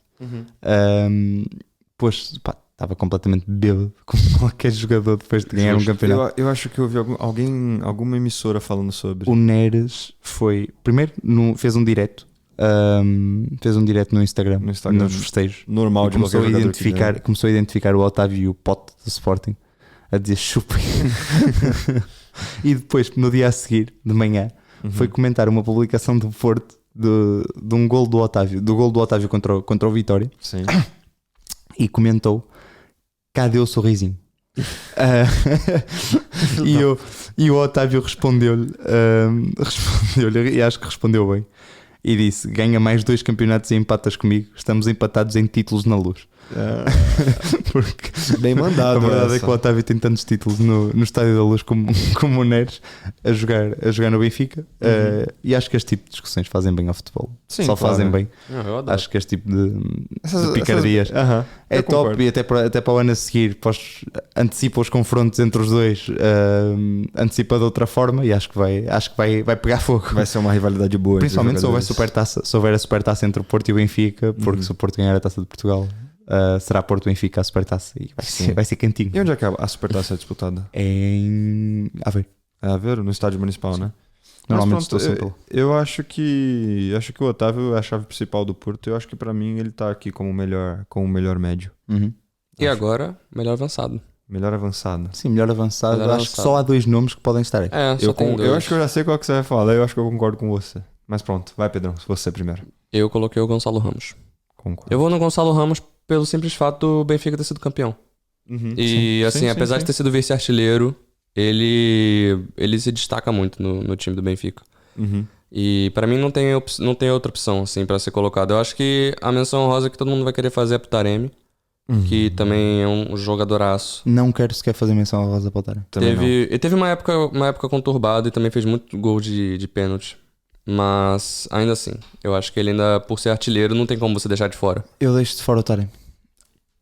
estava completamente bêbado, como qualquer jogador depois de ganhar um campeonato. Eu acho que eu vi alguma emissora falando sobre. O Neres foi... Primeiro, fez um direto. Fez um direto no Instagram, nos festejos. Normal de Começou qualquer a jogador identificar, começou a identificar o Otávio e o Pote do Sporting, a dizer chupem. E depois, no dia a seguir, de manhã, foi comentar uma publicação do Porto de um gol do Otávio, contra o Vitória. Sim. E comentou: cadê o sorrisinho? E o Otávio respondeu-lhe, e acho que respondeu bem, e disse: ganha mais 2 campeonatos e empatas comigo, estamos empatados em títulos na Luz. Porque bem mandado. a verdade é que o Otávio tem tantos títulos no Estádio da Luz como o Neres a jogar no Benfica. E acho que este tipo de discussões fazem bem ao futebol. Sim, só claro. fazem bem. Eu adoro. Acho que este tipo de picardias é eu top. concordo. E até para o ano a seguir antecipa os confrontos entre os dois, antecipa de outra forma, e acho que vai pegar fogo. Vai ser uma rivalidade boa. Principalmente se houver a supertaça entre o Porto e o Benfica, porque se o Porto ganhar a Taça de Portugal, será Porto Benfica a supertaça e vai ser cantinho. E onde é que a Supertaça é disputada? É em Aveiro. É Aveiro, no estádio municipal, né? Normalmente Mas estou sempre lá. eu acho que o Otávio é a chave principal do Porto. Eu acho que pra mim ele tá aqui como o melhor médio. E agora, melhor avançado. Melhor avançado. Sim, melhor avançado. Melhor Acho que avançado. só há 2 nomes que podem estar aí. Só tem dois. Eu acho que eu já sei qual que você vai falar. Eu acho que eu concordo com você. Mas pronto, vai, Pedrão. Você primeiro. Eu coloquei o Gonçalo Ramos. Concordo. Eu vou no Gonçalo Ramos pelo simples fato do Benfica ter sido campeão. E assim, apesar de ter sido vice-artilheiro, ele se destaca muito no time do Benfica. E pra mim não tem outra opção assim pra ser colocado. Eu acho que a menção honrosa que todo mundo vai querer fazer é pro Taremi, que também é um jogadoraço. Não quero sequer fazer menção à Rosa Poltara. Teve uma época conturbada e também fez muito gol de pênalti. Mas ainda assim, eu acho que ele ainda, por ser artilheiro, não tem como você deixar de fora. Eu deixo de fora o Taremi.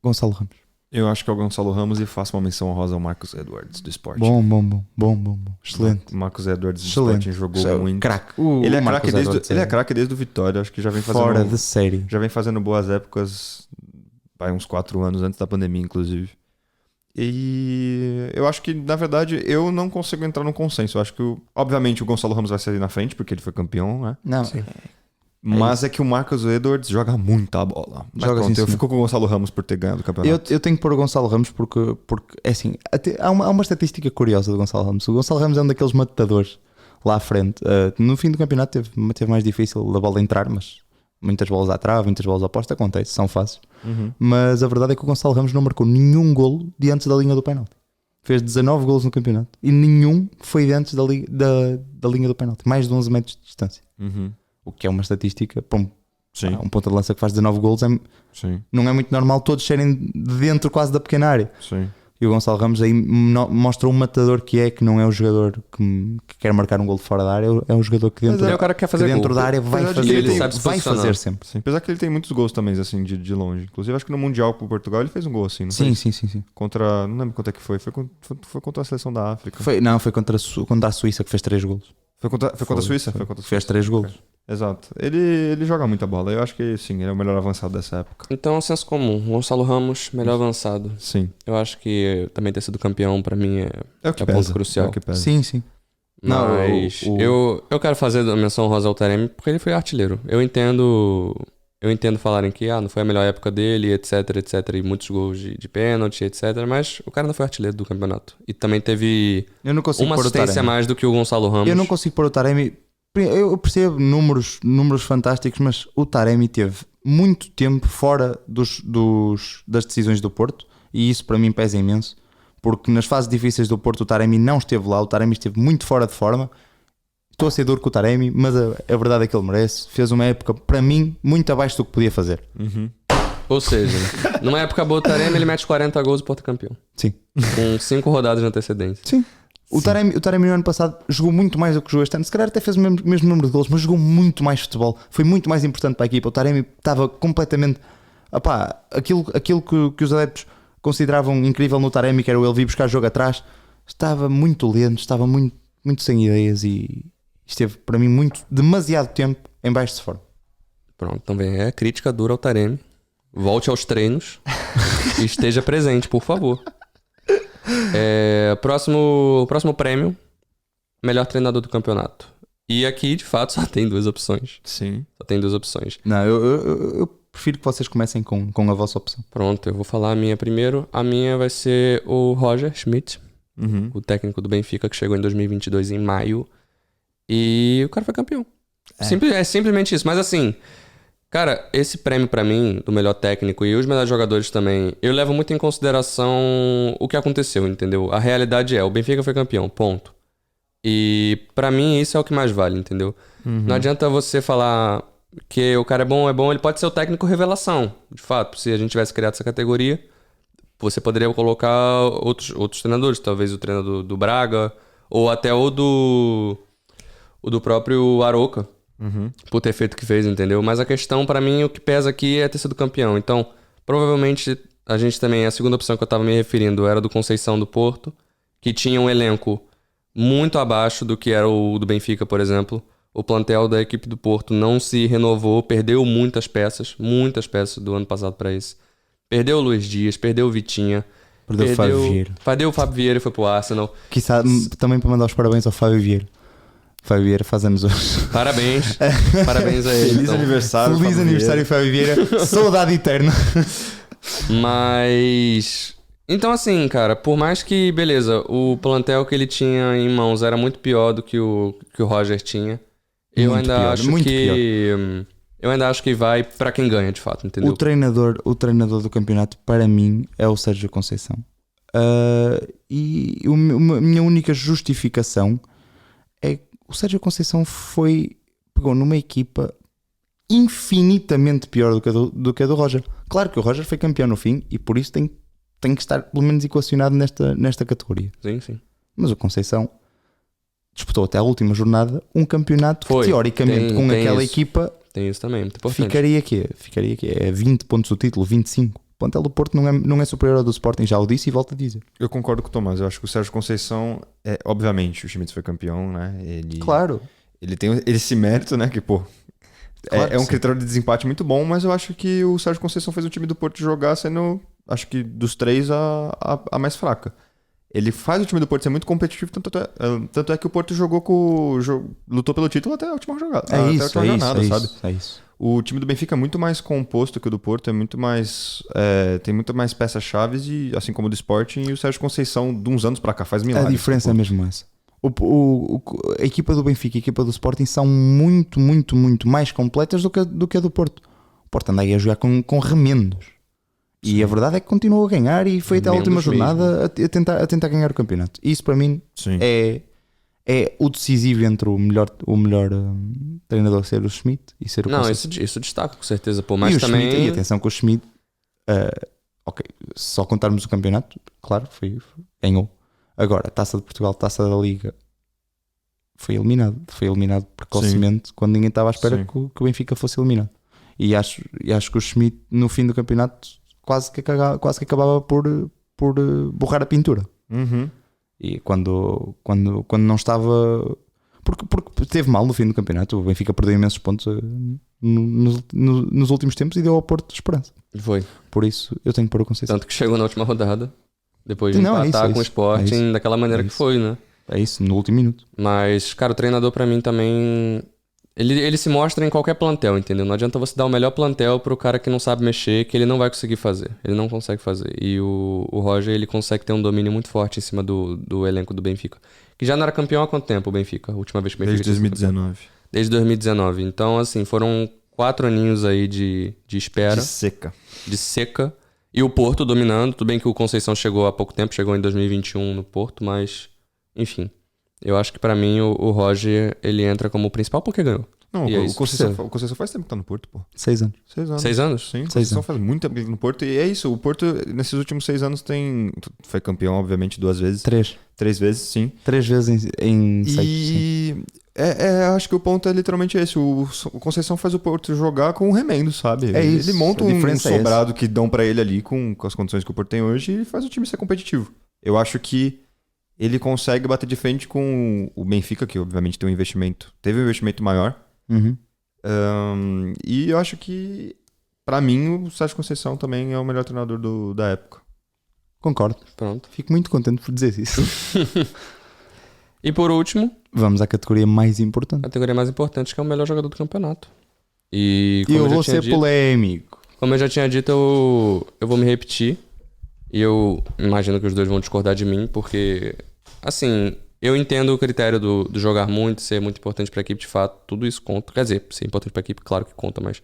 Gonçalo Ramos. Eu acho que é o Gonçalo Ramos e faço uma menção honrosa ao Marcos Edwards do Sporting. Bom. Excelente. O Marcos Edwards do Excelente. Sporting jogou muito. Craque. Ele é craque desde o Vitória. Acho que já vem fazendo Fora de série. Já vem fazendo boas épocas, uns 4 anos antes da pandemia, inclusive. E eu acho que, na verdade, eu não consigo entrar num consenso. Eu acho que, obviamente, o Gonçalo Ramos vai sair na frente, porque ele foi campeão, né? Não, Mas é que o Marcos Edwards joga muita bola. Mas Joga pronto, assim, eu sim. fico com o Gonçalo Ramos por ter ganhado o campeonato. eu tenho que pôr o Gonçalo Ramos porque é assim, há uma estatística curiosa do Gonçalo Ramos. O Gonçalo Ramos é um daqueles matadores lá à frente. No fim do campeonato teve mais difícil da bola entrar, mas muitas bolas à trave, muitas bolas à posta, acontece, são fáceis. Mas a verdade é que o Gonçalo Ramos não marcou nenhum golo de antes da linha do penalti. Fez 19 golos no campeonato e nenhum foi de antes da linha do penalti. Mais de 11 metros de distância. O que é uma estatística para um ponta de lança que faz 19 golos. Não é muito normal todos serem de dentro quase da pequena área. Sim. E o Gonçalo Ramos aí mostra um matador que não é o jogador que quer marcar um gol de fora da área, é um jogador que dentro, É o cara que quer fazer dentro gol. da área vai Apesar de fazer, ele gol. sabe se Vai posicionar. fazer sempre. Sim. Apesar que ele tem muitos gols também, assim, de longe. Inclusive, acho que no Mundial com o Portugal ele fez um gol assim, não foi? Sim. Contra... Não lembro quanto é que foi. Foi contra a seleção da África. Foi contra a Suíça que fez 3 golos. Foi contra a Suíça? Foi contra a Suíça. Fez 3 golos. Exato. Ele joga muita bola. Eu acho que, sim, ele é o melhor avançado dessa época. Então, senso comum. Gonçalo Ramos, melhor avançado. Sim. Eu acho que também ter sido campeão, pra mim, É o que é pesa. ponto crucial. É o que pesa. Sim. Mas eu quero fazer a menção rosa ao Taremi porque ele foi artilheiro. Eu entendo falarem que não foi a melhor época dele, etc, e muitos gols de pênalti, etc, mas o cara não foi artilheiro do campeonato. E também teve Eu não consigo uma pôr o assistência a Taremi. mais do que o Gonçalo Ramos. Eu não consigo pôr o Taremi. Eu percebo números fantásticos, mas o Taremi teve muito tempo fora das decisões do Porto, e isso para mim pesa imenso, porque nas fases difíceis do Porto o Taremi não esteve lá, o Taremi esteve muito fora de forma. Estou a ser duro com o Taremi, mas a verdade é que ele merece. Fez uma época, para mim, muito abaixo do que podia fazer. Ou seja, numa época boa, o Taremi ele mete 40 gols e Porto campeão. Sim. Com 5 rodadas de antecedência. Sim. O Taremi no ano passado jogou muito mais do que jogou este ano. Se calhar até fez o mesmo número de gols, mas jogou muito mais futebol. Foi muito mais importante para a equipa. O Taremi estava completamente... aquilo que os adeptos consideravam incrível no Taremi, que era ele vir buscar jogo atrás, estava muito lento, estava muito, muito sem ideias e esteve, para mim, demasiado tempo em baixo de forma. Pronto, então vem a crítica dura ao Taremi. Volte aos treinos e esteja presente, por favor. Próximo prêmio, melhor treinador do campeonato. E aqui, de fato, só tem 2 opções. Sim. Só tem 2 opções. Não, eu prefiro que vocês comecem com a vossa opção. Pronto, eu vou falar a minha primeiro. A minha vai ser o Roger Schmidt, o técnico do Benfica, que chegou em 2022 em maio. E o cara foi campeão. É simplesmente isso. Mas assim, cara, esse prêmio pra mim, do melhor técnico e os melhores jogadores também, eu levo muito em consideração o que aconteceu, entendeu? A realidade o Benfica foi campeão, ponto. E pra mim isso é o que mais vale, entendeu? Não adianta você falar que o cara é bom, ele pode ser o técnico revelação. De fato, se a gente tivesse criado essa categoria, você poderia colocar outros treinadores, talvez o treinador do Braga, ou até o do próprio Arouca, por ter feito o que fez, entendeu? Mas a questão, pra mim, o que pesa aqui é ter sido campeão. Então, provavelmente, a gente também, a segunda opção que eu tava me referindo era do Conceição do Porto, que tinha um elenco muito abaixo do que era o do Benfica, por exemplo. O plantel da equipe do Porto não se renovou, perdeu muitas peças do ano passado pra esse. Perdeu o Luiz Dias, perdeu o Vitinha. Perdeu o Fábio Vieira. Perdeu o Fábio Vieira e foi pro Arsenal. Quizá também para mandar os parabéns ao Fábio Vieira. Fábio Vieira faz anos hoje. Parabéns. Parabéns a ele. Feliz então. aniversário. Feliz aniversário, Fábio Vieira. Saudade eterna. Mas... Então assim, cara, por mais que, beleza, o plantel que ele tinha em mãos era muito pior do que o Roger tinha, eu ainda acho que vai pra quem ganha, de fato, entendeu? O treinador do campeonato, para mim, é o Sérgio Conceição. E a minha única justificação é que o Sérgio Conceição pegou numa equipa infinitamente pior do que a do Roger. Claro que o Roger foi campeão no fim e por isso tem que estar pelo menos equacionado nesta categoria. Sim. Mas o Conceição disputou até a última jornada um campeonato que teoricamente com aquela equipa tem isso também, muito importante. ficaria aqui, é 20 pontos do título, 25. O plantel do Porto não é superior ao do Sporting, já o disse e volto a dizer. Eu concordo com o Tomás, eu acho que o Sérgio Conceição, obviamente o Schmitz foi campeão, né? Claro. Ele tem esse mérito, né? Que, pô, Claro é um sim. critério de desempate muito bom, mas eu acho que o Sérgio Conceição fez o time do Porto jogar sendo, acho que dos 3 a mais fraca. Ele faz o time do Porto ser muito competitivo, tanto é que o Porto lutou pelo título até a última jogada. É isso. O time do Benfica é muito mais composto que o do Porto, é muito mais, tem muito mais peças-chaves, e assim como o do Sporting, e o Sérgio Conceição, de uns anos pra cá, faz milagres. A diferença é mesmo essa. A equipa do Benfica e a equipa do Sporting são muito, muito, muito mais completas do que a do Porto. O Porto anda aí a jogar com remendos. E a verdade é que continuou a ganhar e foi até a última jornada a tentar ganhar o campeonato. Isso para mim é o decisivo entre o melhor treinador ser o Schmidt e ser o Conceição. Não, isso destaca com certeza. Pô, mas e também... Schmidt, e atenção que o Schmidt, só contarmos o campeonato, claro, ganhou. Agora, a Taça de Portugal, Taça da Liga, foi eliminado precocemente quando ninguém estava à espera que o Benfica fosse eliminado. E acho que o Schmidt no fim do campeonato quase que acabava por borrar a pintura. E quando não estava, porque teve mal no fim do campeonato, o Benfica perdeu imensos pontos nos últimos tempos e deu ao Porto esperança. Foi. Por isso eu tenho que pôr o Conceição. Tanto que chegou na última rodada, depois de empatar com o Sporting, daquela maneira que foi, né? É isso, no último minuto. Mas, cara, o treinador pra mim também... Ele se mostra em qualquer plantel, entendeu? Não adianta você dar o melhor plantel pro cara que não sabe mexer, que ele não vai conseguir fazer. Ele não consegue fazer. E o Roger, ele consegue ter um domínio muito forte em cima do elenco do Benfica. Que já não era campeão há quanto tempo o Benfica? A última vez que o Benfica... Desde 2019. Desde 2019. Então, assim, foram 4 aninhos aí de espera. De seca. E o Porto dominando, tudo bem que o Conceição chegou há pouco tempo, chegou em 2021 no Porto, mas enfim. Eu acho que pra mim o Roger, ele entra como principal porque ganhou. Não, E é o isso. Conceição faz tempo que tá no Porto, pô. 6 anos. 6 anos. 6 anos? Sim, o 6 Conceição anos. faz muito tempo que ele tá no Porto. E é isso, o Porto, nesses últimos 6 anos, foi campeão, obviamente, 2 vezes. 3. 3 vezes, sim. 3 vezes em 6. E acho que o ponto é literalmente esse. O Conceição faz o Porto jogar com um remendo, sabe? É isso, Ele monta a um diferença é sobrado que dão pra ele ali com as condições que o Porto tem hoje e faz o time ser competitivo. Eu acho que ele consegue bater de frente com o Benfica, que obviamente tem um investimento. Teve um investimento maior. Uhum. E eu acho que, pra mim, o Sérgio Conceição também é o melhor treinador da época. Concordo. Pronto. Fico muito contente por dizer isso. E por último, Vamos à categoria mais importante. a categoria mais importante, que é o melhor jogador do campeonato. E E como eu já vou tinha ser dito, polémico. como eu já tinha dito, eu vou me repetir. E eu imagino que os dois vão discordar de mim, porque, assim, eu entendo o critério do jogar muito, ser muito importante pra equipe, de fato, tudo isso conta. Quer dizer, ser importante pra equipe, claro que conta, mas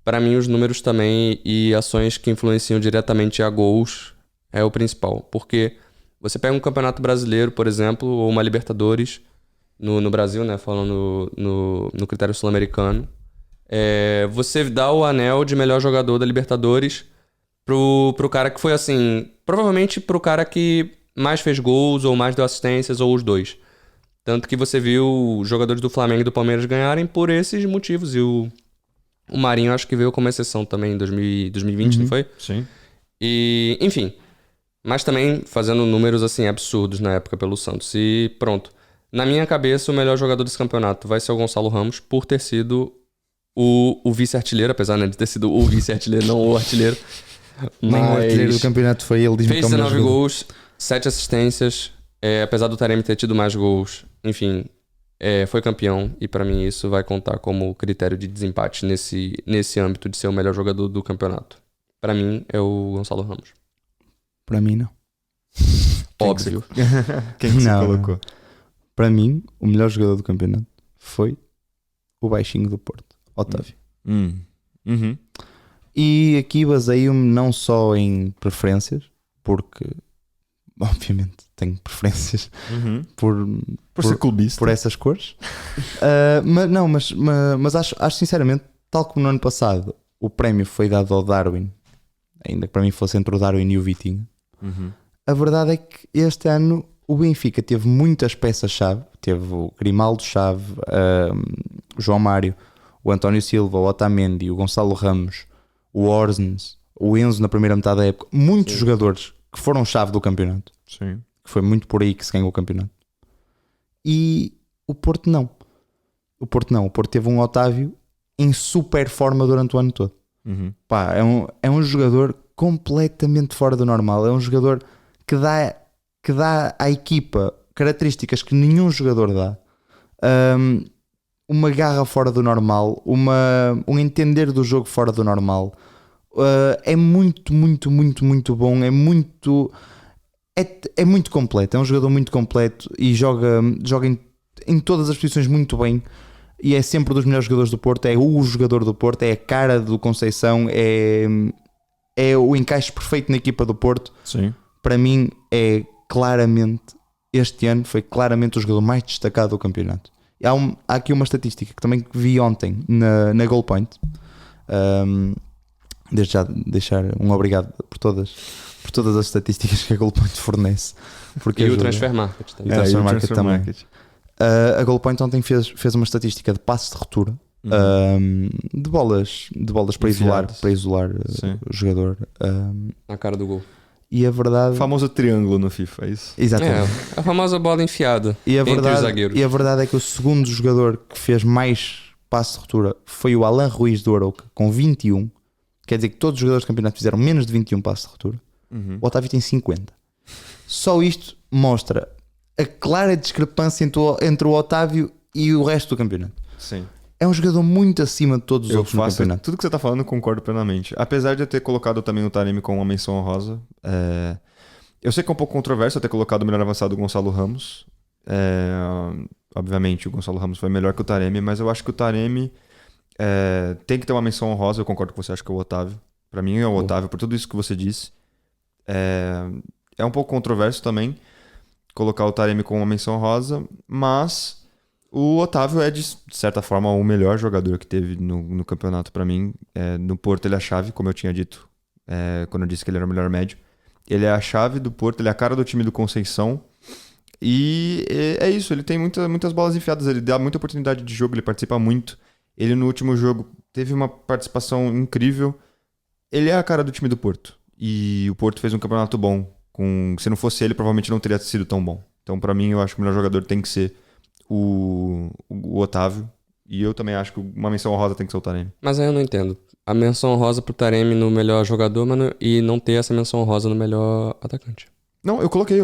pra mim os números também e ações que influenciam diretamente a gols é o principal. Porque você pega um campeonato brasileiro, por exemplo, ou uma Libertadores no Brasil, né, falando no critério sul-americano, você dá o anel de melhor jogador da Libertadores pro cara que foi assim, provavelmente pro cara que mais fez gols ou mais deu assistências ou os dois. Tanto que você viu os jogadores do Flamengo e do Palmeiras ganharem por esses motivos. E o Marinho acho que veio como exceção também em 2020, não foi? Sim. E, enfim. Mas também fazendo números assim absurdos na época pelo Santos. E pronto. Na minha cabeça, o melhor jogador desse campeonato vai ser o Gonçalo Ramos por ter sido o vice-artilheiro, apesar, né, de ter sido o vice-artilheiro, não o artilheiro. Nem o artilheiro do campeonato foi ele. Diz-me Fez que é o melhor 19 jogador. gols, 7 assistências. Apesar do Taremi ter tido mais gols, enfim, foi campeão. E pra mim isso vai contar como critério de desempate nesse âmbito de ser o melhor jogador do campeonato. Pra mim é o Gonçalo Ramos. Para mim, não. Óbvio. Quem que você Não. colocou? Para mim, o melhor jogador do campeonato foi o baixinho do Porto, Otávio. Uhum. E aqui baseio-me não só em preferências, porque obviamente tenho preferências Por ser clubista. por essas cores. Mas acho sinceramente, tal como no ano passado, o prémio foi dado ao Darwin, ainda que para mim fosse entre o Darwin e o Vitinho. Uhum. A verdade é que este ano o Benfica teve muitas peças-chave. Teve o Grimaldo-chave, o João Mário, o António Silva, o Otamendi, o Gonçalo Ramos, o Orsnes, o Enzo na primeira metade da época. Muitos jogadores que foram chave do campeonato. Sim. Que foi muito por aí que se ganhou o campeonato. E o Porto não. O Porto teve um Otávio em super forma durante o ano todo. Uhum. Pá, é um jogador completamente fora do normal. É um jogador que dá à equipa características que nenhum jogador dá. Uma garra fora do normal, um entender do jogo fora do normal. É muito, muito, muito, muito bom. É muito completo. É um jogador muito completo e joga em todas as posições muito bem. E é sempre dos melhores jogadores do Porto. É o jogador do Porto, é a cara do Conceição, é o encaixe perfeito na equipa do Porto. Sim. Para mim é claramente, este ano foi claramente o jogador mais destacado do campeonato. E há aqui uma estatística que também vi ontem na Goal Point. Desde já deixar um obrigado por todas as estatísticas que a Goal Point fornece. Porque E o ajuda. Transfer Market também. E o Transfer e o Market Transfer também. Market. A Goal Point ontem fez uma estatística de passes de ruptura, de bolas para Enfiadas. isolar Sim. o jogador. Na cara do gol. E a verdade. O famoso triângulo no FIFA, é isso? Exatamente. A famosa bola enfiada entre os zagueiros. E a verdade é que o segundo jogador que fez mais passes de ruptura foi o Alan Ruiz do Arouca, com 21. Quer dizer que todos os jogadores do campeonato fizeram menos de 21 passes de ruptura. O Otávio tem 50. Só isto mostra a clara discrepância entre o Otávio e o resto do campeonato. Sim. É um jogador muito acima de todos os Eu outros no faço campeonato. tudo que você tá falando, concordo plenamente. Apesar de eu ter colocado também o Taremi com uma menção honrosa, eu sei que é um pouco controverso eu ter colocado o melhor avançado o Gonçalo Ramos. Obviamente o Gonçalo Ramos foi melhor que o Taremi, mas eu acho que o Taremi tem que ter uma menção honrosa. Eu concordo com você, acho que é o Otávio. Pra mim é o Otávio, por tudo isso que você disse. É um pouco controverso também colocar o Taremi com uma menção rosa, mas o Otávio é, de certa forma, o melhor jogador que teve no campeonato pra mim. No Porto ele é a chave, como eu tinha dito quando eu disse que ele era o melhor médio. Ele é a chave do Porto, ele é a cara do time do Conceição. E é isso, ele tem muitas bolas enfiadas, ele dá muita oportunidade de jogo, ele participa muito. Ele no último jogo teve uma participação incrível. Ele é a cara do time do Porto. E o Porto fez um campeonato bom. Se não fosse ele, provavelmente não teria sido tão bom. Então, pra mim, eu acho que o melhor jogador tem que ser o Otávio. E eu também acho que uma menção honrosa tem que ser o Taremi. Mas aí eu não entendo. A menção honrosa pro Taremi no melhor jogador, e não ter essa menção honrosa no melhor atacante. Não, eu coloquei.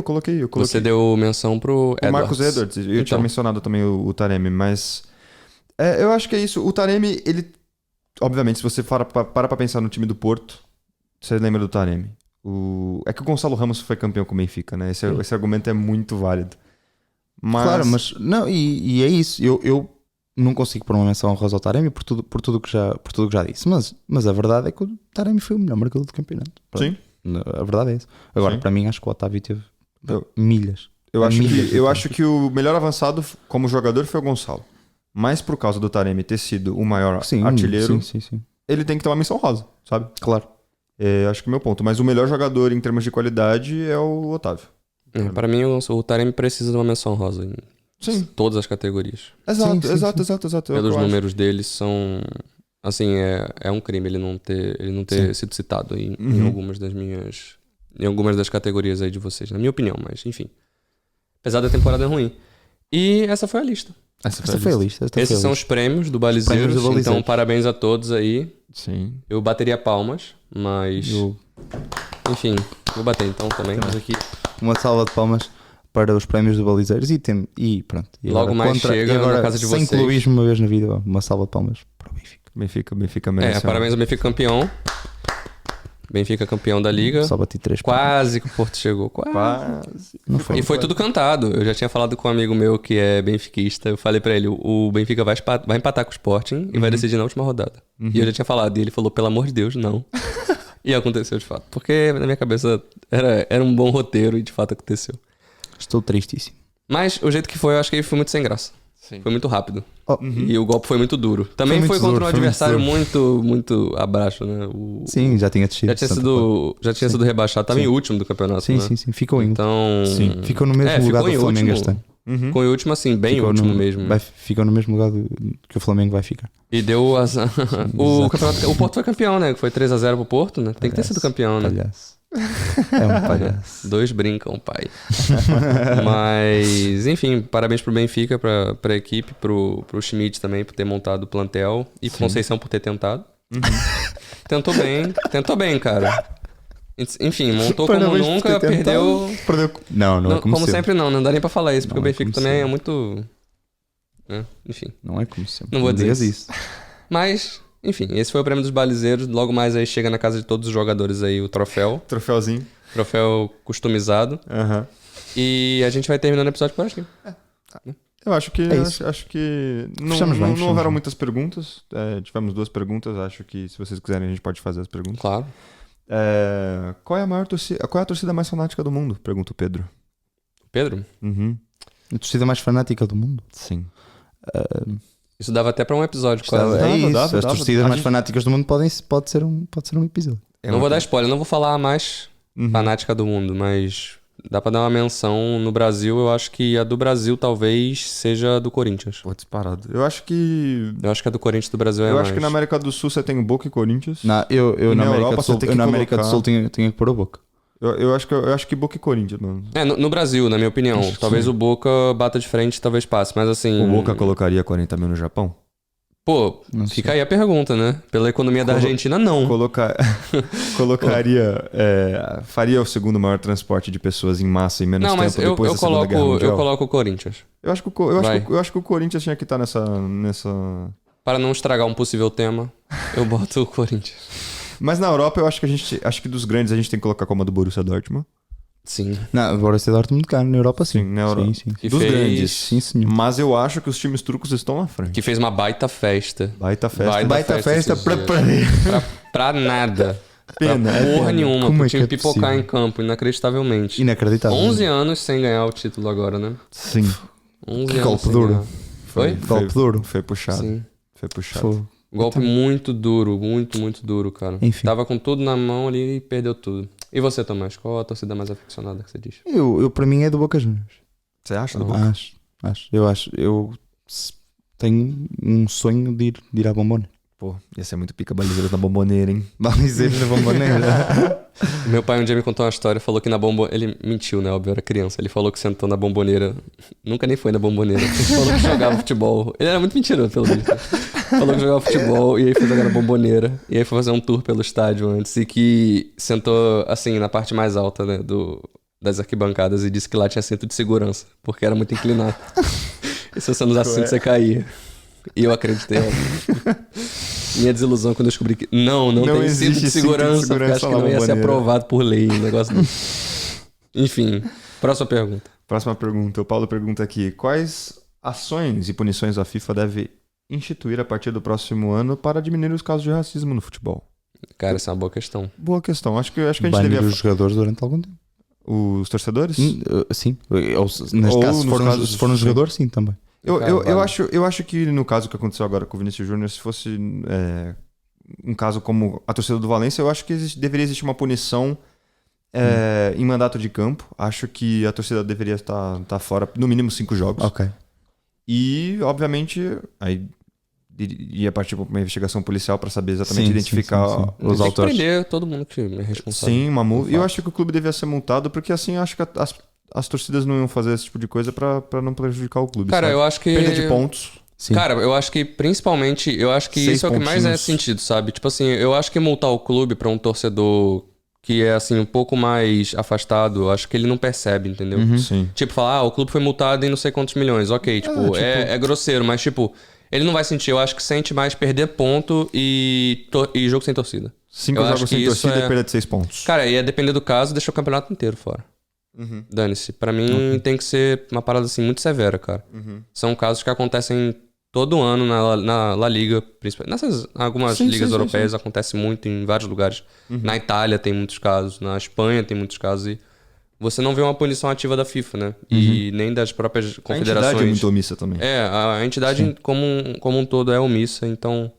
Você deu menção pro o Marcos Edwards. Eu tinha mencionado também o Taremi, mas... eu acho que é isso. O Taremi, ele... Obviamente, se você para pra pensar no time do Porto, você lembra do Taremi. É que o Gonçalo Ramos foi campeão com o Benfica, né? Esse argumento é muito válido. Claro, mas... Não, e é isso. Eu não consigo pôr uma menção honrosa ao Taremi por tudo que já disse. Mas a verdade é que o Taremi foi o melhor marcador do campeonato. Pronto. Sim. A verdade é isso. Agora, para mim, acho que o Otávio teve milhas. Eu acho que o melhor avançado como jogador foi o Gonçalo. Mas por causa do Taremi ter sido o maior artilheiro, sim. Ele tem que ter uma menção rosa, sabe? Claro. Acho que é o meu ponto. Mas o melhor jogador em termos de qualidade é o Otávio. Para mim, o Taremi precisa de uma menção rosa em todas as categorias. Exato. Pelos números dele são... Assim, é um crime ele não ter sido citado em algumas das categorias aí de vocês, na minha opinião, mas enfim. Apesar da temporada ruim. E essa foi a lista. Essa foi a lista. Esses são os prêmios do Balizeiros, então parabéns a todos aí. Sim. Eu bateria palmas, mas... Enfim, vou bater então também. Temos aqui uma salva de palmas para os prémios do Balizeiros e pronto. E logo mais chega na casa de vocês. Sem clubismo uma vez na vida, uma salva de palmas para o Benfica merece. Parabéns ao Benfica campeão. Benfica campeão da Liga. Só bati 3 Quase que o Porto chegou. Quase. Não foi. E foi tudo cantado. Eu já tinha falado com um amigo meu que é benfiquista. Eu falei pra ele, o Benfica vai empatar com o Sporting e vai decidir na última rodada. E eu já tinha falado. E ele falou, pelo amor de Deus, não. E aconteceu de fato. Porque na minha cabeça era um bom roteiro e de fato aconteceu. Estou tristíssimo. Mas o jeito que foi, eu acho que foi muito sem graça. Sim. Foi muito rápido. E o golpe foi muito duro. Também foi contra um adversário muito abaixo, né? Sim, já tinha descido. Já tinha sido rebaixado. Tava em último do campeonato, sim, né? Sim. Ficou em Ficou no mesmo ficou lugar do Flamengo este ano. Ficou em último, assim, bem ficou último mesmo. Ficou no mesmo lugar que o Flamengo vai ficar. E deu o Porto foi campeão, né? Foi 3-0 pro Porto, né? Tem que ter sido campeão, né? Palhaço. É um palhaço. Dois brincam, pai. Mas, enfim, parabéns pro Benfica, pra equipe, pro Schmidt também por ter montado o plantel e pro Conceição por ter tentado. Tentou bem, cara. Enfim, montou como nunca, perdeu. Não é como sempre não dá nem pra falar isso, porque o Benfica também é muito... Enfim. Não é como sempre. Não vou dizer isso. Mas... Enfim, esse foi o prêmio dos Balizeiros. Logo mais aí chega na casa de todos os jogadores aí o troféu. Troféuzinho. Troféu customizado. E a gente vai terminando o episódio por aqui. Eu acho que... Acho que não houveram muitas perguntas. Tivemos 2 perguntas. Acho que se vocês quiserem a gente pode fazer as perguntas. Claro. Qual é a torcida mais fanática do mundo? Pergunta o Pedro. Pedro? A torcida mais fanática do mundo? Sim. Isso dava até pra um episódio. As torcidas mais fanáticas do mundo pode ser um episódio. Não vou dar spoiler, não vou falar a mais fanática do mundo, mas dá pra dar uma menção no Brasil. Eu acho que a do Brasil talvez seja a do Corinthians. Pô, disparado. Eu acho que a do Corinthians do Brasil é mais. Eu acho que na América do Sul você tem o Boca e Corinthians. Eu na América do Sul tinha que pôr o Boca. Eu acho que Boca e Corinthians, mano. No Brasil, na minha opinião. Talvez o Boca bata de frente, talvez passe, mas assim... O Boca colocaria 40 mil no Japão? Pô, fica aí a pergunta, né? Pela economia da Argentina, não. Colocaria... faria o segundo maior transporte de pessoas em massa em menos tempo depois da Segunda Guerra Mundial? Eu coloco o Corinthians. Eu acho que o Corinthians tinha que estar nessa... Para não estragar um possível tema, eu boto o Corinthians. Mas na Europa eu acho que dos grandes a gente tem que colocar como a do Borussia Dortmund. Sim. Não, o Borussia Dortmund cá na Europa sim. Na Europa. Sim. Dos grandes. Sim, senhor. Mas eu acho que os times turcos estão à frente. Que fez uma baita festa. Baita festa pra pra nada. Pena, Pra é porra pena. nenhuma, Como pro é time que é pipocar possível? em campo, inacreditavelmente. Inacreditável. 11 anos sem ganhar o título agora, né? Sim. 11 Que anos golpe sem duro. ganhar. Foi? Golpe duro. Foi puxado. Sim. Foi puxado. Fogo. Golpe muito duro, muito duro, cara. Enfim. Tava com tudo na mão ali e perdeu tudo. E você, Tomás? Qual a torcida mais aficionada que você diz? Eu para mim é do Boca Juniors. Você acha? Do Ah. Boca? Acho. Eu tenho um sonho de ir à Bombonera. Pô, ia ser muito pica balizeiro da bomboneira, hein? Balizeiro na Bombonera. Meu pai um dia me contou uma história, falou que na bomboneira... Ele mentiu, né? Óbvio, eu era criança. Ele falou que sentou na bomboneira. Nunca nem foi na bomboneira. Ele falou que jogava futebol. Ele era muito mentiroso, pelo visto. Falou que jogava futebol e aí foi jogar na bomboneira. E aí foi fazer um tour pelo estádio antes. E que sentou, assim, na parte mais alta, né? Das arquibancadas e disse que lá tinha cinto de segurança. Porque era muito inclinado. E se você não usasse cinto, você caía. E eu acreditei. Minha desilusão quando eu descobri que não tem existe cinto de segurança, porque acho que na não ia ser bomboneira. aprovado por lei um negócio desse. Enfim, próxima pergunta. Próxima pergunta. O Paulo pergunta aqui: quais ações e punições a FIFA deve instituir a partir do próximo ano para diminuir os casos de racismo no futebol? Cara, essa é uma boa questão. Boa questão. Acho que a gente Banir devia. os jogadores durante algum tempo. Os torcedores? Sim. Ou, neste Ou caso, nos casos- se for um sim. jogador, sim, também. Eu acho que no caso que aconteceu agora com o Vinícius Júnior, se fosse um caso como a torcida do Valência, eu acho que deveria existir uma punição em mandato de campo. Acho que a torcida deveria estar fora no mínimo 5 jogos. Ok. E, obviamente, aí ia partir para uma investigação policial para saber exatamente Sim, identificar sim. Tem Os que autores. prender todo mundo que é responsável. Sim, uma multa. E eu fato. acho que o clube devia ser multado, porque assim eu acho que as torcidas não iam fazer esse tipo de coisa para não prejudicar o clube. Cara, sabe? eu acho que... Perda de pontos. Sim. Cara, eu acho que principalmente, eu acho que 6 isso é o que mais é pontinhos. sentido, sabe? Tipo assim, eu acho que multar o clube pra um torcedor que é assim um pouco mais afastado, eu acho que ele não percebe, entendeu? Sim. Tipo, falar, o clube foi multado em não sei quantos milhões. Ok, tipo, é grosseiro, mas tipo, ele não vai sentir, eu acho que sente mais perder ponto e jogo sem torcida. 5 Eu acho jogos que sem isso torcida é- e perda de 6 pontos. Cara, ia depender do caso, deixa o campeonato inteiro fora. Dane-se. Pra mim tem que ser uma parada assim muito severa, cara. São casos que acontecem todo ano na La Liga, principalmente. Algumas Sim, ligas sim, europeias acontece muito em vários lugares. Na Itália tem muitos casos, na Espanha tem muitos casos e você não vê uma punição ativa da FIFA, né? E nem das próprias A entidade confederações. é muito omissa também. A entidade como um todo é omissa, então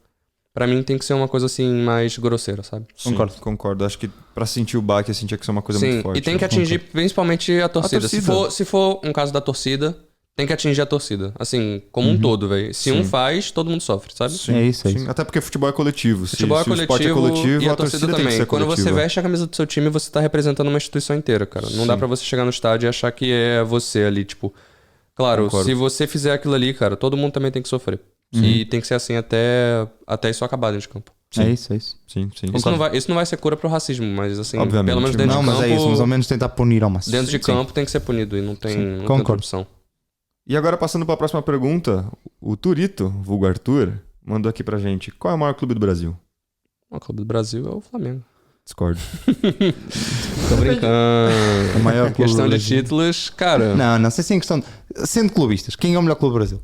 pra mim tem que ser uma coisa assim mais grosseira, sabe? Sim, Concordo. concordo. Acho que pra sentir o baque, assim, tinha que ser uma coisa Sim, muito forte. e tem que atingir principalmente a torcida. torcida. Se for um caso da torcida, tem que atingir a torcida. Assim, como um todo, velho. Se um faz, todo mundo sofre, sabe? Sim, É isso, é sim. isso. Até porque futebol é coletivo. Futebol é se o esporte é coletivo, e a a torcida torcida tem que também. ser Quando você coletiva. veste a camisa do seu time, você tá representando uma instituição inteira, cara. Não dá pra você chegar no estádio e achar que é você ali, tipo... Claro, Concordo. se você fizer aquilo ali, cara, todo mundo também tem que sofrer. E tem que ser assim até isso acabar dentro de campo. É isso, é isso. Sim, sim. Isso não vai ser cura pro racismo, mas assim, Obviamente, pelo menos dentro Não, de mas campo... é isso. Mas ao menos tentar punir ao máximo. Dentro de Sim. campo tem que ser punido e não tem outra concordo. opção. E agora, passando para a próxima pergunta, o Turito, vulgo Arthur, mandou aqui pra gente: qual é o maior clube do Brasil? O clube do Brasil é o Flamengo. Discordo. Tô brincando. O maior clube Questão do de Brasil. títulos, cara. Não sei se é em questão. Sendo clubistas, quem é o melhor clube do Brasil?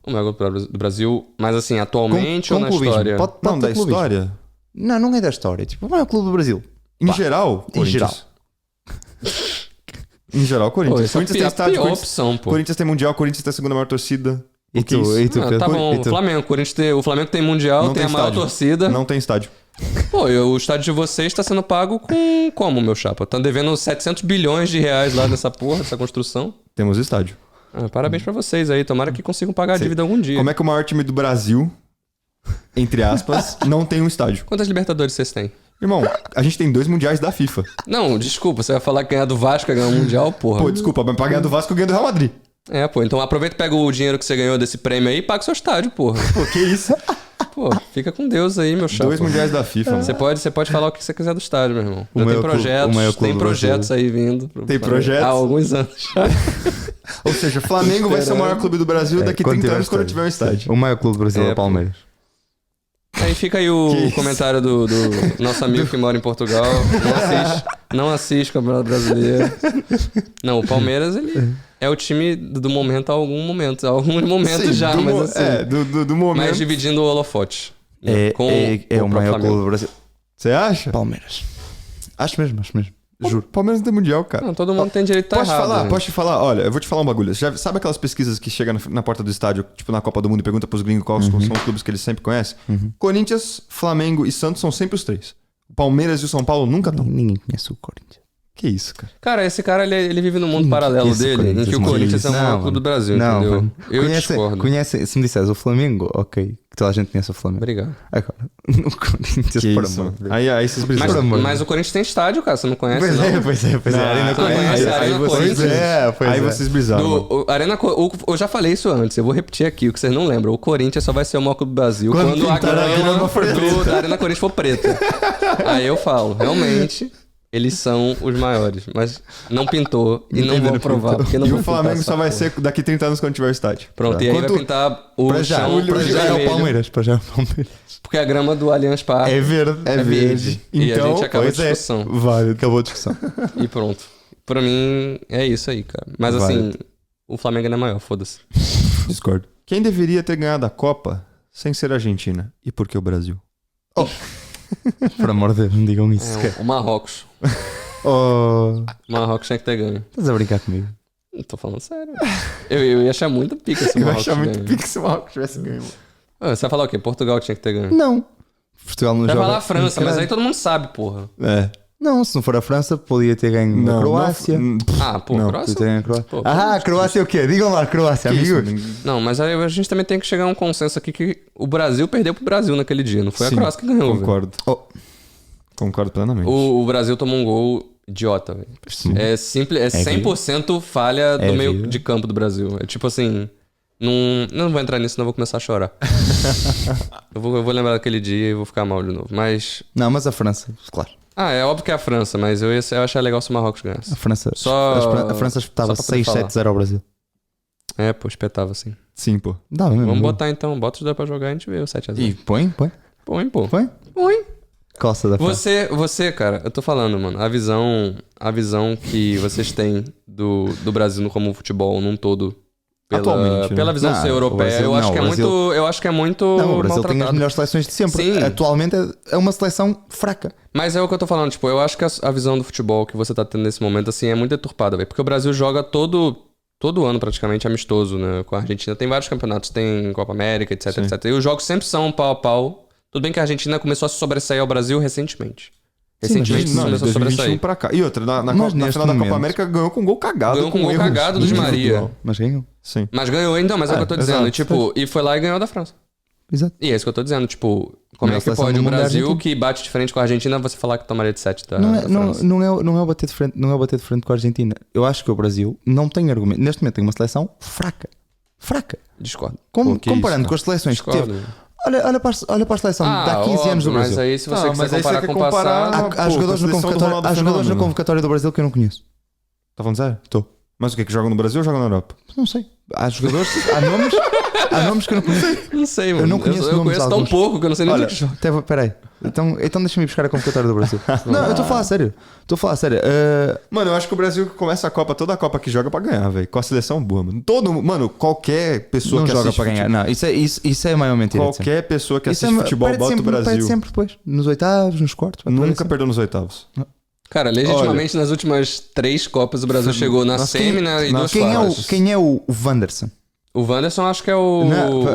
O maior clube do Brasil, mas assim, atualmente ou na clubismo. história? Pode Não, ter da clubismo. história? Não é da história. Tipo, o maior clube do Brasil. Em Pá, geral, em Corinthians. geral. Em geral, Pô, Corinthians. essa é Corinthians tem a estádio, pior Corinthians, opção, pô. Corinthians tem Mundial, Corinthians tem a segunda maior torcida. E O que é tu, isso? Pedro? Tá bom, E tu? Flamengo. O Flamengo tem Mundial, Não tem tem a maior estádio. torcida. Não tem estádio. Pô, e o estádio de vocês tá sendo pago com como, meu chapa? Tá devendo 700 bilhões de reais lá nessa porra, dessa construção. Temos estádio. Parabéns pra vocês aí. Tomara que consigam pagar a dívida algum dia. Como é que o maior time do Brasil, entre aspas, não tem um estádio? Quantas Libertadores vocês têm? Irmão, a gente tem 2 mundiais da FIFA. Não, desculpa, você vai falar que ganhar do Vasco é ganhar o Mundial, porra. Pô, desculpa, mas pra ganhar do Vasco eu ganho do Real Madrid. Pô, então aproveita e pega o dinheiro que você ganhou desse prêmio aí e paga o seu estádio, porra. Pô, que isso? Pô, fica com Deus aí, meu chapa. 2 mundiais da FIFA, mano. Você pode falar o que você quiser do estádio, meu irmão. O Já tem maior clube- projetos, o maior clube tem do projetos aí vindo. Tem projetos? Há alguns anos já. Ou seja, Flamengo vai ser o maior clube do Brasil daqui quando 30 tiver anos quando estádio. tiver um estádio. O maior clube do Brasil é É, o Palmeiras. Aí fica aí o Que isso? comentário do nosso amigo que mora em Portugal. Não assiste o Campeonato Brasileiro. Não, o Palmeiras, ele é o time do momento a algum momento. A alguns momentos Sim, já, do mas mo- assim... do momento. Mas dividindo o holofote. É com o próprio maior Flamengo. clube do Brasil. Você acha? Palmeiras. Acho mesmo. Juro. Palmeiras não tem mundial, cara. Não, todo mundo tem direito de estar errado. Gente. Posso te falar? Olha, eu vou te falar um bagulho. Você já sabe aquelas pesquisas que chegam na porta do estádio, tipo na Copa do Mundo, e pergunta pros gringos quais são os clubes que eles sempre conhecem? Corinthians, Flamengo e Santos são sempre os três. O Palmeiras e o São Paulo nunca estão. Ninguém conhece o Corinthians. Que isso, cara? Cara, esse cara, ele vive no mundo paralelo dele, em que o Corinthians é o maior clube do Brasil, entendeu? Mano. Eu discordo. Se me disseres o Flamengo, ok. Que toda a gente conhece o Flamengo. Obrigado. Agora, o Corinthians, Que por isso? amor de Deus. Aí vocês brisaram. Mas o Corinthians tem estádio, cara, você não conhece, não? Pois é. Não, Arena você não conhece a Arena Corinthians? Aí vocês brisaram. Eu já falei isso antes, eu vou repetir aqui, o que vocês não lembram. O Corinthians só vai ser o maior clube do Brasil quando a grama da Arena Corinthians for preta. Aí eu falo, realmente... Eles são os maiores, mas não pintou e não vou provar. Porque não E vou o Flamengo pintar só vai ser daqui 30 anos quando tiver o estádio. Pronto, e aí vai pintar o chão para já é o vermelho, Palmeiras. porque a grama do Allianz Parque É verde. é verde. E a Então, gente acaba a pois é. discussão. Válido, acabou a discussão. E pronto. Pra mim, é isso aí, cara. Mas assim, o Flamengo ainda é maior, foda-se. Discordo. Quem deveria ter ganhado a Copa sem ser a Argentina? E por que o Brasil? Por amor de Deus, não digam isso sequer. O Marrocos. Oh, O Marrocos tinha que ter ganho. estás a brincar comigo? Não tô falando sério. Eu ia achar muito pica se o Eu ia Marrocos achar muito ganha. pique se o Marrocos tivesse ganho. Você vai falar o quê? Portugal tinha que ter ganho. Não. Portugal não Vai joga. falar a França, mas Caralho. aí todo mundo sabe, porra. É. Não, se não for a França, podia ter ganho a Croácia. Ah, pô, Não, Croácia. Podia ter ganho a Croácia. Pô, Ah, Croácia é o quê? Digam lá, Croácia, amigos. Não, mas aí a gente também tem que chegar a um consenso aqui que o Brasil perdeu pro Brasil naquele dia, não foi Sim, a Croácia que ganhou. velho. Concordo. Oh. Concordo plenamente. O Brasil tomou um gol idiota, velho. É simples, é 100% falha do meio vida. de campo do Brasil. É tipo assim, não vou entrar nisso, senão eu vou começar a chorar. eu vou lembrar daquele dia e vou ficar mal de novo. Mas Não, mas a França, claro. é óbvio que é a França, mas eu achar legal se o Marrocos ganhasse. A França, Só- a França espetava só pra poder 6-7-0 ao Brasil. É, pô, espetava assim. Sim, pô. Dá mesmo. Vamos botar então, bota os dois pra jogar e a gente vê o 7x0. E põe. Põe, pô. Põe. Põe. Costa da França. Você, cara, eu tô falando, mano, a visão que vocês têm do Brasil como futebol num todo, Atualmente, né? pela visão Não, ser o europeia, Brasil- eu acho não, que é o Brasil- muito, eu acho que é muito Não, o Brasil tem as maltratado. melhores seleções de sempre. Sim. Atualmente é uma seleção fraca. Mas é o que eu tô falando, tipo, eu acho que a visão do futebol que você tá tendo nesse momento, assim, é muito deturpada, velho. Porque o Brasil joga todo ano praticamente amistoso, né, com a Argentina. Tem vários campeonatos, tem Copa América, etc, Sim. etc. E os jogos sempre são pau a pau. Tudo bem que a Argentina começou a se sobressair ao Brasil recentemente. Recentemente Não, de começou a 2021 sobressair. pra cá. E outra, na Mas final neste da Copa momento- América ganhou com gol cagado. Ganhou com gol erros cagado do Di Maria. individual. Mas ganham. Sim. Mas ganhou ainda, mas é o que eu tô dizendo. exato. E, tipo, e foi lá e ganhou da França. Exato. E é isso que eu tô dizendo. Tipo, como Melhor é que seleção pode do o mundo é a Brasil, Argentina. que bate de frente com a Argentina, você falar que tomaria de 7 da Não França? é o bater de frente, não é o bater de frente com a Argentina. Eu acho que o Brasil não tem argumento. Neste momento tem uma seleção fraca. Fraca. Discordo. Pô, que Comparando isso, com as seleções que teve. Discordo. Olha para a seleção de há 15 anos do Mas Brasil. aí, se você Não, quiser mas aí comparar você com quer o comparar- passado... Há Pô, jogadores a na seleção do convocatória, Ronaldo há jogadores na Fenômeno. convocatória do Brasil que eu não conheço. Tá falando sério? Estou. Mas o que? Que jogam no Brasil ou jogam na Europa? Não sei. Há jogadores, há nomes que eu não conheço. Não sei, mano. Eu não conheço eu nomes conheço tão alguns. pouco que eu não sei nem Olha, do que joga. peraí. Então deixa-me ir buscar a convocatória do Brasil. Não, eu estou a falar sério. Mano, eu acho que o Brasil começa a Copa, toda a Copa que joga pra ganhar, velho. Com a seleção boa, mano. Mano, qualquer pessoa Não que joga assiste para ganhar. Não, isso é a maior mentira. de sempre. Qualquer pessoa que Isso assiste futebol bota o perde Brasil. sempre depois. Nos oitavos, nos quartos. vai Nunca perder sempre. perdeu nos oitavos. Cara, legitimamente nas últimas 3 Copas o Brasil chegou na Nossa, semi e duas Quem quartas. é o Wanderson? O Wanderson acho que é o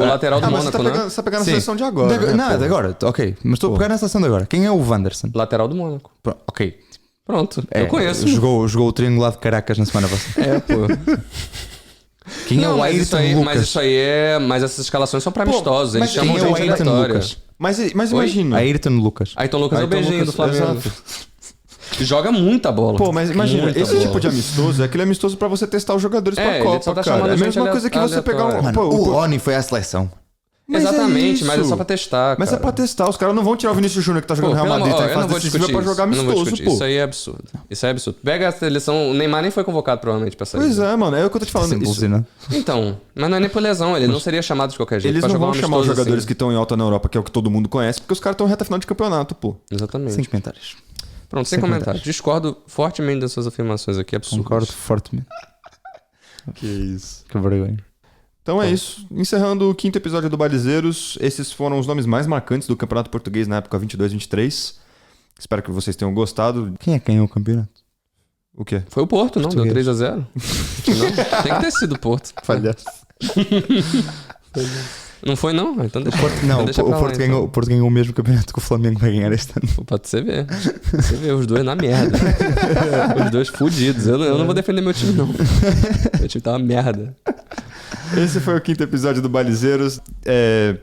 lateral do Mas você Mônaco, tá né? pegando a Sim. seleção de agora. né, Não, é pô? de agora. Ok. Mas estou a pegar na seleção de agora. Quem é o Wanderson? Lateral do Mônaco. Ok. Pronto, eu conheço. Jogou o triangular de Caracas na semana passada. É, pô. Quem é Não, o mas isso Ayrton aí, Lucas? mas isso aí é. Mas essas escalações são pra amistosos. Eles mas chamam quem de é o gente Ayrton aleatória. Lucas? Mas imagina. Ayrton Lucas. Ayrton Lucas é o Ayrton beijinho Lucas, do Flamengo. exato. Joga muita bola. Pô, mas imagina, Muita esse bola. tipo de amistoso é aquele amistoso pra você testar os jogadores É, pra ele Copa, só tá cara. chamando É a gente mesma coisa que você pegar um... Mano, Pô, o Rony foi à seleção. Mas Exatamente, é mas é isso. só pra testar. Mas cara. é pra testar, os caras não vão tirar o Vinícius Júnior que tá jogando Pô, no Real pelo Madrid, amor, tá em eu não fase vou decisiva discutir pra jogar isso. Eu não vou amistoso, discutir. pô. Isso aí é absurdo. Isso é absurdo. Pega a seleção. O Neymar nem foi convocado provavelmente pra sair. Pois é, mano, é o que eu tô te falando. Sempre Isso, alucinante. Então, mas não é nem por lesão, ele não seria chamado de qualquer jeito. eles pra não jogar vão um chamar os amistoso jogadores assim. que estão em alta na Europa, que é o que todo mundo conhece, porque os caras estão em reta final de campeonato, pô. Exatamente. Sem comentários. Pronto, sem comentários. Discordo fortemente das suas afirmações aqui, absurdo. Concordo fortemente. Que isso. Que vergonha. Então é isso. Encerrando o 5º episódio do Balizeiros, esses foram os nomes mais marcantes do Campeonato Português na época 22-23. Espero que vocês tenham gostado. Quem é que ganhou o campeonato? O quê? Foi o Porto, não? Deu Português. 3-0. Não, tem que ter sido o Porto. Falhaço. Não foi, não? Então deixa, Não, então deixa o pra lá, o Porto ganhou o mesmo campeonato que o Flamengo vai ganhar este ano. Pô, pode você ver. Você vê os dois na merda. Os dois fudidos. Eu não vou defender meu time, não. Meu time tá uma merda. Esse foi o 5º episódio do Balizeiros.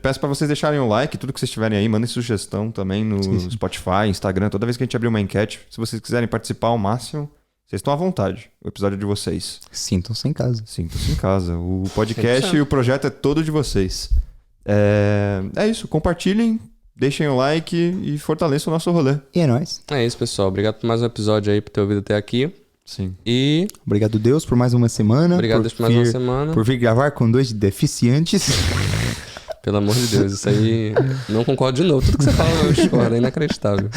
Peço pra vocês deixarem um like, tudo que vocês tiverem aí, mandem sugestão também no Spotify, Instagram, toda vez que a gente abrir uma enquete. Se vocês quiserem participar ao máximo, vocês estão à vontade. O episódio é de vocês. Sintam-se em casa. Sintam-se em casa. O podcast 100%. e o projeto é todo de vocês. É isso, compartilhem, deixem o like e fortaleçam o nosso rolê. E é nóis. É isso, pessoal. Obrigado por mais um episódio aí, por ter ouvido até aqui. Sim. E Obrigado, Deus, por mais uma semana. obrigado Deus, por mais uma semana. Por vir gravar com 2 deficientes. Pelo amor de Deus, isso aí... Não concordo de novo. Tudo que você fala eu discordo, é inacreditável.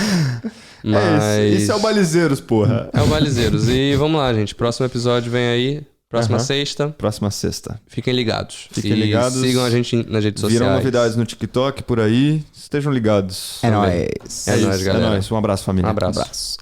Mas... Esse é o Balizeiros, porra. É o Balizeiros. E vamos lá, gente. Próximo episódio vem aí. Próxima sexta. Próxima sexta. Fiquem ligados. Fiquem ligados. Sigam a gente nas redes sociais. Virão novidades no TikTok por aí. Estejam ligados. É nóis. É nóis, galera. Um abraço, família. Um abraço. Abraço.